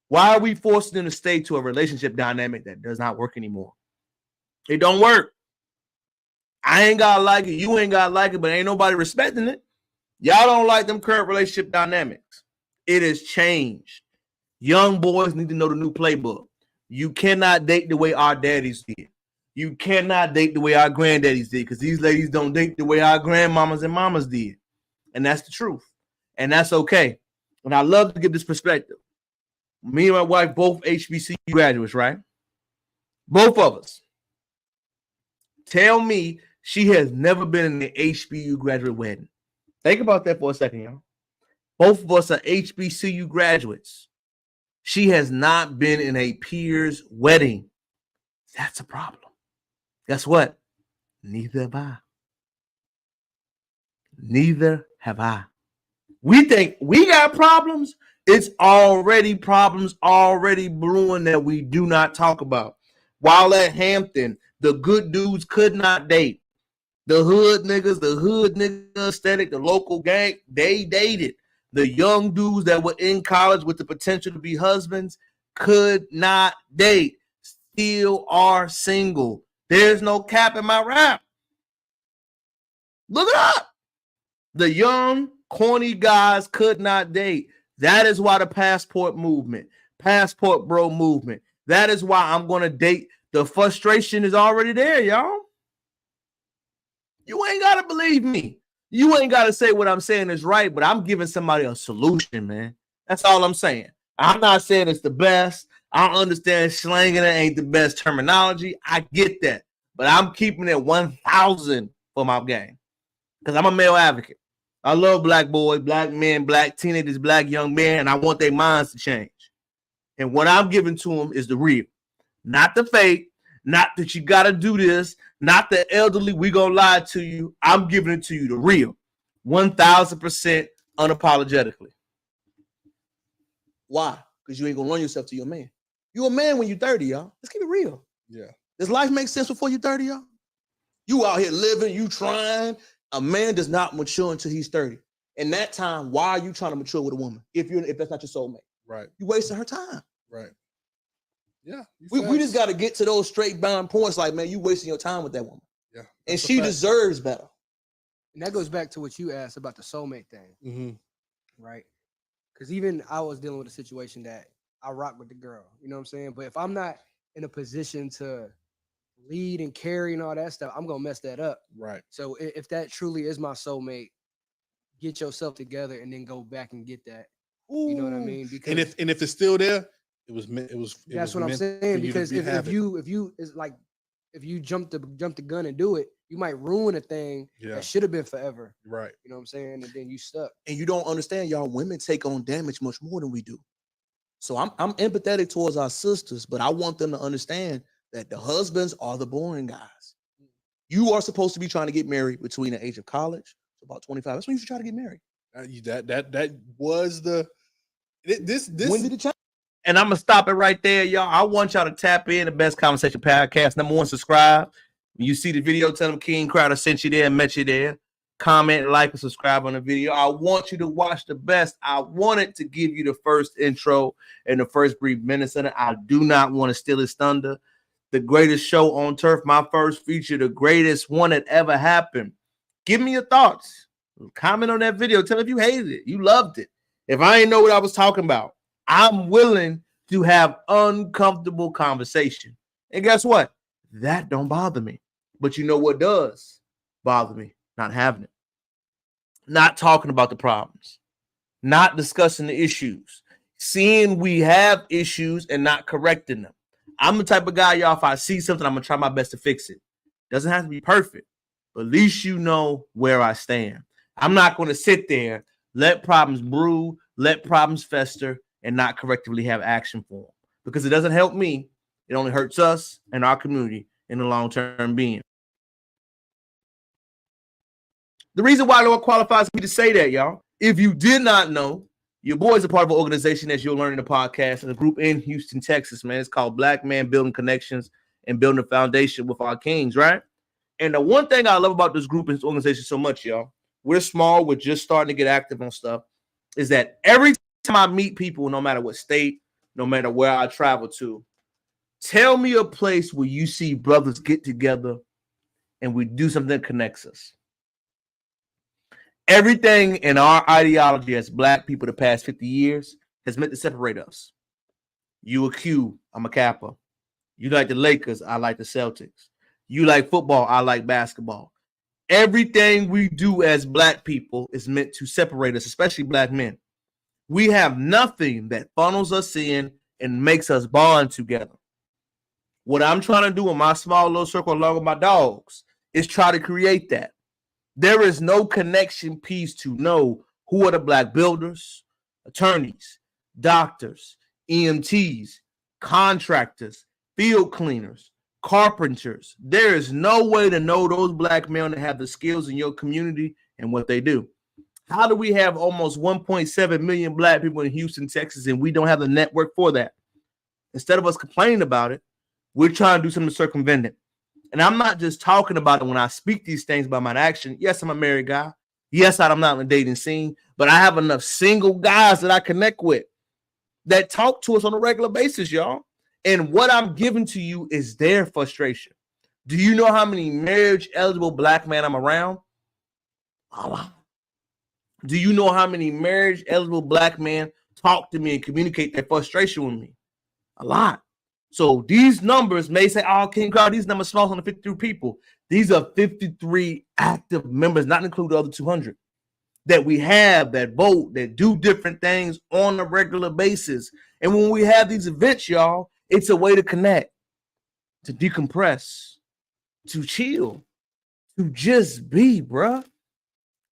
Why are we forcing them to stay to a relationship dynamic that does not work anymore? It don't work. I ain't gotta like it. You ain't gotta like it, but ain't nobody respecting it. Y'all don't like them current relationship dynamics. It has changed. Young boys need to know the new playbook. You cannot date the way our daddies did. You cannot date the way our granddaddies did because these ladies don't date the way our grandmamas and mamas did. And that's the truth. And that's okay. And I love to give this perspective. Me and my wife, both HBCU graduates, right? Both of us. Tell me she has never been in an HBCU graduate wedding. Think about that for a second, y'all. Both of us are HBCU graduates. She has not been in a peer's wedding. That's a problem. Guess what? Neither have I. Neither have I. We think we got problems. It's already problems already brewing that we do not talk about. While at Hampton, the good dudes could not date. The hood nigga aesthetic, the local gang, they dated. The young dudes that were in college with the potential to be husbands could not date. Still are single. There's no cap in my rap. Look it up. The young, corny guys could not date. That is why the passport movement, passport bro movement. That is why I'm going to date. The frustration is already there, y'all. You ain't got to believe me. You ain't got to say what I'm saying is right, but I'm giving somebody a solution, man. That's all I'm saying. I'm not saying it's the best. I understand slanging it ain't the best terminology. I get that. But I'm keeping it 1,000 for my game because I'm a male advocate. I love black boys, black men, black teenagers, black young men, and I want their minds to change. And what I'm giving to them is the real, not the fake, not that you got to do this, not the elderly, we going to lie to you. I'm giving it to you, the real, 1,000% unapologetically. Why? Because you ain't going to run yourself to your man. You a man when you're 30, y'all. Let's keep it real. Yeah. Does life make sense before you're 30, y'all? You out here living, you trying. A man does not mature until he's 30. In that time, why are you trying to mature with a woman if that's not your soulmate? Right. You're wasting her time. Right. Yeah. We just got to get to those straight bound points like, man, you wasting your time with that woman. Yeah. And she deserves better. And that goes back to what you asked about the soulmate thing. Mm-hmm. Right? Because even I was dealing with a situation that I rock with the girl. You know what I'm saying? But if I'm not in a position to lead and carry and all that stuff, I'm going to mess that up. Right. So if that truly is my soulmate, get yourself together and then go back and get that. Ooh. You know what I mean? Because and if it's still there, it was that's what I'm saying. Because if you is like, if you jump the gun and do it, you might ruin a thing that should have been forever. Right. You know what I'm saying? And then you stuck. And you don't understand, y'all. Women take on damage much more than we do. So I'm empathetic towards our sisters, but I want them to understand that the husbands are the boring guys. You are supposed to be trying to get married between the age of college to about 25. That's when you should try to get married. That was the this. When did it change? And I'm gonna stop it right there, y'all. I want y'all to tap in the Best Conversation Podcast. Number 1, subscribe. When you see the video, tell them King Crowder sent you there and met you there. Comment, like, and subscribe on the video. I want you to watch the best. I wanted to give you the first intro and the first brief minutes in it. I do not want to steal his thunder. The greatest show on turf, my first feature, the greatest one that ever happened. Give me your thoughts. Comment on that video. Tell me if you hated it, you loved it. If I ain't know what I was talking about, I'm willing to have uncomfortable conversation. And guess what? That don't bother me. But you know what does bother me? Not having it. Not talking about the problems. Not discussing the issues. Seeing we have issues and not correcting them. I'm the type of guy, y'all, if I see something, I'm going to try my best to fix it. Doesn't have to be perfect. But at least you know where I stand. I'm not going to sit there, let problems brew, let problems fester, and not correctively have action for them. Because it doesn't help me. It only hurts us and our community in the long-term being. The reason why Lord qualifies me to say that, y'all, if you did not know, your boy is a part of an organization, as you'll learn in the podcast, and a group in Houston, Texas, man. It's called Black Man Building Connections and Building a Foundation with Our Kings, right? And the one thing I love about this group and this organization so much, y'all, we're small, we're just starting to get active on stuff, is that every time I meet people, no matter what state, no matter where I travel to, tell me a place where you see brothers get together and we do something that connects us. Everything in our ideology as Black people the past 50 years has meant to separate us. You a Q, I'm a Kappa. You like the Lakers, I like the Celtics. You like football, I like basketball. Everything we do as Black people is meant to separate us, especially Black men. We have nothing that funnels us in and makes us bond together. What I'm trying to do in my small little circle along with my dogs is try to create that. There is no connection piece to know who are the Black builders, attorneys, doctors, EMTs, contractors, field cleaners, carpenters. There is no way to know those Black men that have the skills in your community and what they do. How do we have almost 1.7 million Black people in Houston, Texas, and we don't have the network for that? Instead of us complaining about it, we're trying to do something to circumvent it. And I'm not just talking about it when I speak these things by my action. Yes, I'm a married guy. Yes, I'm not in the dating scene, but I have enough single guys that I connect with that talk to us on a regular basis, y'all. And what I'm giving to you is their frustration. Do you know how many marriage eligible Black men I'm around? Oh, wow. Do you know how many marriage eligible Black men talk to me and communicate their frustration with me? A lot. So these numbers may say, oh, King Crowd, these numbers small on the 53 people. These are 53 active members, not include the other 200 that we have that vote, that do different things on a regular basis. And when we have these events, y'all, it's a way to connect, to decompress, to chill, to just be, bruh.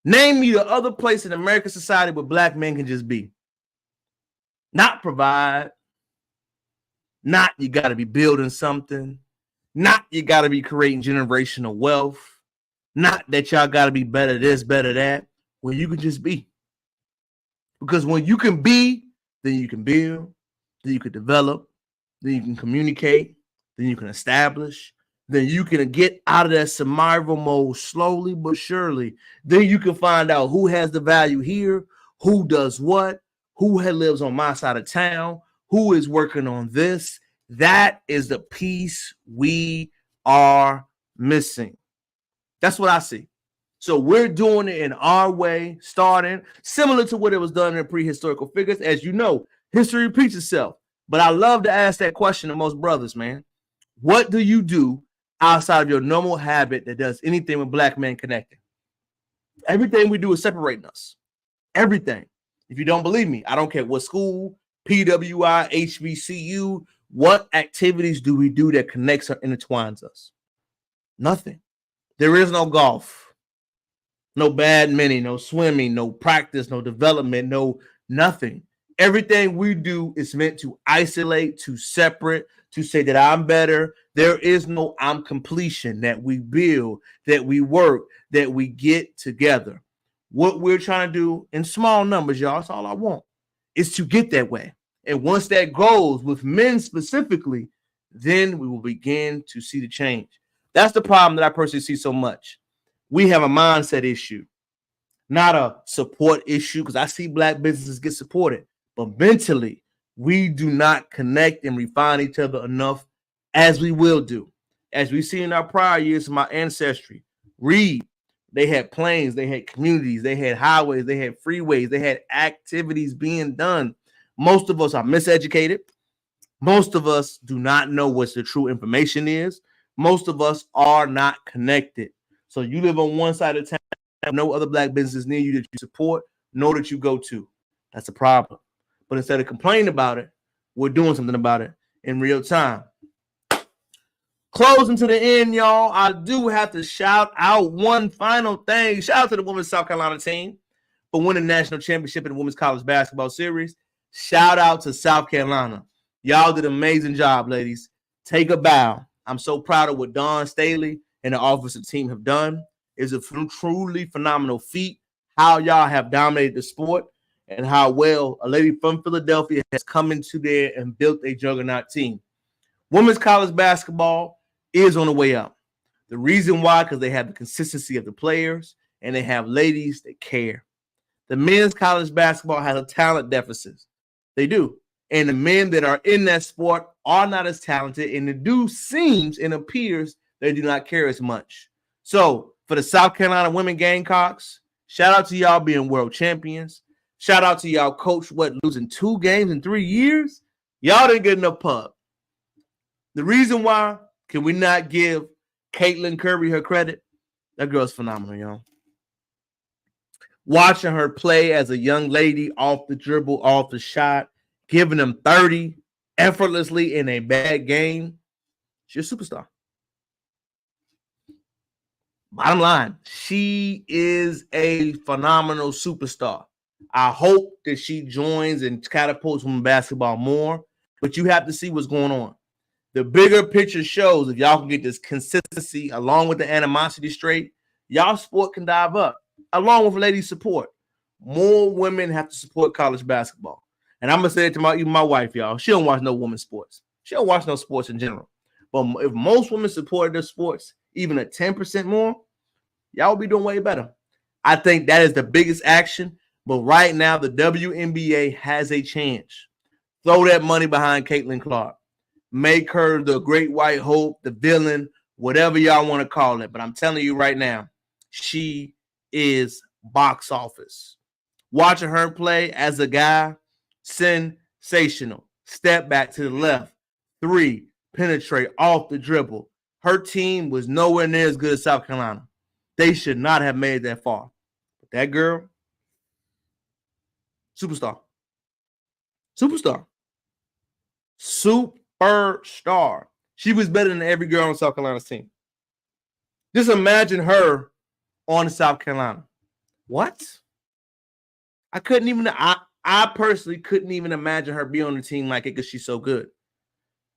Name me the other place in American society where Black men can just be. Not provide. Not you got to be building something. Not you got to be creating generational wealth. Not that y'all got to be better this, better that. Where you can just be. Because when you can be, then you can build, then you can develop, then you can communicate, then you can establish, then you can get out of that survival mode slowly but surely. Then you can find out who has the value here, who does what, who lives on my side of town, who is working on this. That is the piece we are missing. That's what I see. So we're doing it in our way, starting similar to what it was done in prehistorical figures. As you know, history repeats itself. But I love to ask that question to most brothers, man. What do you do outside of your normal habit that does anything with Black men connecting? Everything we do is separating us. Everything. If you don't believe me, I don't care what school, PWI, HBCU, what activities do we do that connects or intertwines us? Nothing. There is no golf, no badminton, no swimming, no practice, no development, no nothing. Everything we do is meant to isolate, to separate, to say that I'm better. There is no I'm completion that we build, that we work, that we get together. What we're trying to do in small numbers, y'all, that's all I want, is to get that way. And once that goes with men specifically, then we will begin to see the change. That's the problem that I personally see so much. We have a mindset issue, not a support issue, because I see black businesses get supported. But mentally, we do not connect and refine each other enough as we will do. As we see in our prior years of my ancestry, read, they had planes, they had communities, they had highways, they had freeways, they had activities being done. Most of us are miseducated. Most of us do not know what the true information is. Most of us are not connected. So you live on one side of town, no other black businesses near you that you support, nor that you go to. That's a problem. But instead of complaining about it, we're doing something about it in real time. Closing to the end, y'all, I do have to shout out one final thing. Shout out to the women's South Carolina team for winning the national championship in the women's college basketball series. Shout out to South Carolina. Y'all did an amazing job, ladies. Take a bow. I'm so proud of what Dawn Staley and the offensive team have done. It's a truly phenomenal feat how y'all have dominated the sport and how well a lady from Philadelphia has come into there and built a juggernaut team. Women's college basketball is on the way up. The reason why, because they have the consistency of the players and they have ladies that care. The men's college basketball has a talent deficit. They do. And the men that are in that sport are not as talented, and it seems and appears they do not care as much. So for the South Carolina women Gamecocks, shout out to y'all being world champions. Shout out to y'all coach, losing 2 games in 3 years? Y'all didn't get enough pub. The reason why, can we not give Caitlin Curry her credit? That girl's phenomenal, y'all. Watching her play as a young lady off the dribble, off the shot, giving them 30 effortlessly in a bad game, she's a superstar. Bottom line, she is a phenomenal superstar. I hope that she joins and catapults women's basketball more, but you have to see what's going on. The bigger picture shows if y'all can get this consistency along with the animosity straight, y'all sport can dive up, along with ladies' support. More women have to support college basketball. And I'm going to say it to my wife, y'all. She don't watch no women's sports. She don't watch no sports in general. But if most women supported their sports even at 10% more, y'all will be doing way better. I think that is the biggest action. But right now, the WNBA has a chance. Throw that money behind Caitlin Clark. Make her the great white hope, the villain, whatever y'all want to call it. But I'm telling you right now, she is box office. Watching her play as a guy, sensational. Step back to the left. 3, penetrate off the dribble. Her team was nowhere near as good as South Carolina. They should not have made that far. But that girl, superstar. Superstar. Superstar. She was better than every girl on South Carolina's team. Just imagine her on South Carolina. What? I personally couldn't even imagine her being on the team like it because she's so good.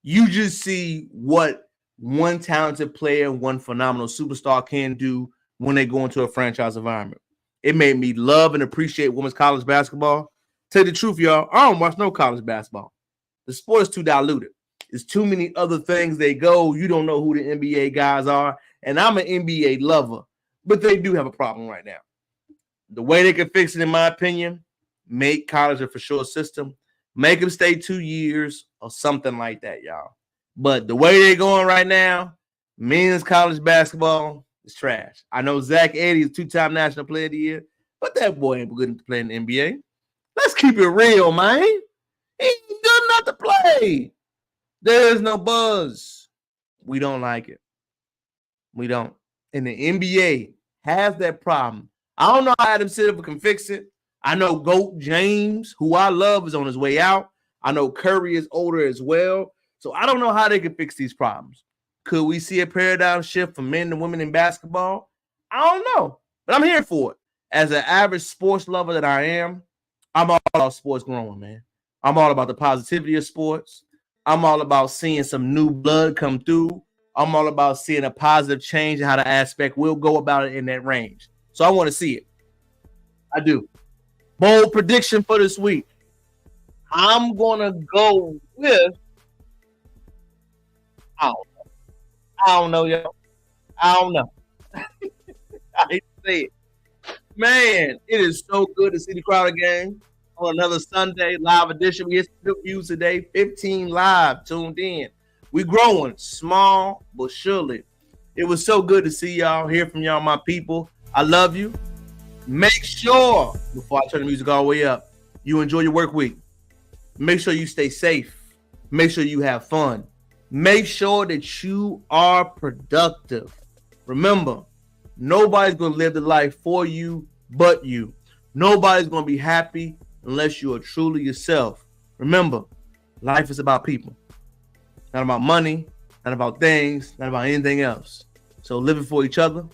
You just see what one talented player, one phenomenal superstar can do when they go into a franchise environment. It made me love and appreciate women's college basketball. Tell you the truth, y'all, I don't watch no college basketball. The sport is too diluted. There's too many other things they go. You don't know who the NBA guys are. And I'm an NBA lover, but they do have a problem right now. The way they can fix it, in my opinion, make college a for sure system. Make them stay 2 years or something like that, y'all. But the way they're going right now, men's college basketball is trash. I know Zach Edey is 2-time National Player of the Year, but that boy ain't good to play in the NBA. Let's keep it real, man. He ain't good enough to play. There's no buzz. We don't like it. We don't. And the NBA has that problem. I don't know how Adam Silver can fix it. I know GOAT James, who I love, is on his way out. I know Curry is older as well. So I don't know how they can fix these problems. Could we see a paradigm shift for men and women in basketball? I don't know, but I'm here for it. As an average sports lover that I am, I'm all about sports growing, man. I'm all about the positivity of sports. I'm all about seeing some new blood come through. I'm all about seeing a positive change in how the aspect will go about it in that range. So I want to see it. I do. Bold prediction for this week. I'm going to go with, I don't know, y'all. I don't know. I hate to say it. Man, it is so good to see the Crowder game on another Sunday live edition. We had some good views today. 15 live tuned in. We growing small but surely. It was so good to see y'all, hear from y'all, my people. I love you. Make sure, before I turn the music all the way up, you enjoy your work week. Make sure you stay safe. Make sure you have fun. Make sure that you are productive. Remember, nobody's going to live the life for you but you. Nobody's going to be happy unless you are truly yourself. Remember, life is about people. Not about money, not about things, not about anything else. So live it for each other.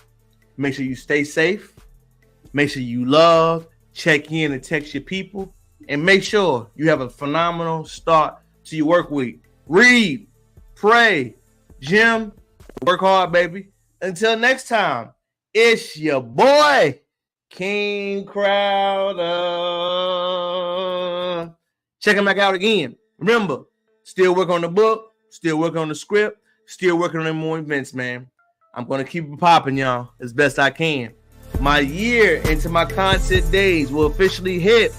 Make sure you stay safe. Make sure you love, check in and text your people. And make sure you have a phenomenal start to your work week. Read, pray, gym, work hard, baby. Until next time, it's your boy, King Crowder. Check him back out again. Remember, still working on the book, still working on the script, still working on more events, man. I'm going to keep it popping, y'all, as best I can. My year into my content days will officially hit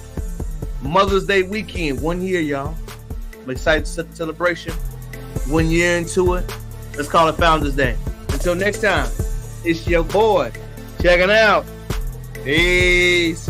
Mother's Day weekend. 1 year, y'all. I'm excited to set the celebration. 1 year into it. Let's call it Founders Day. Until next time, it's your boy. Checking out. Peace.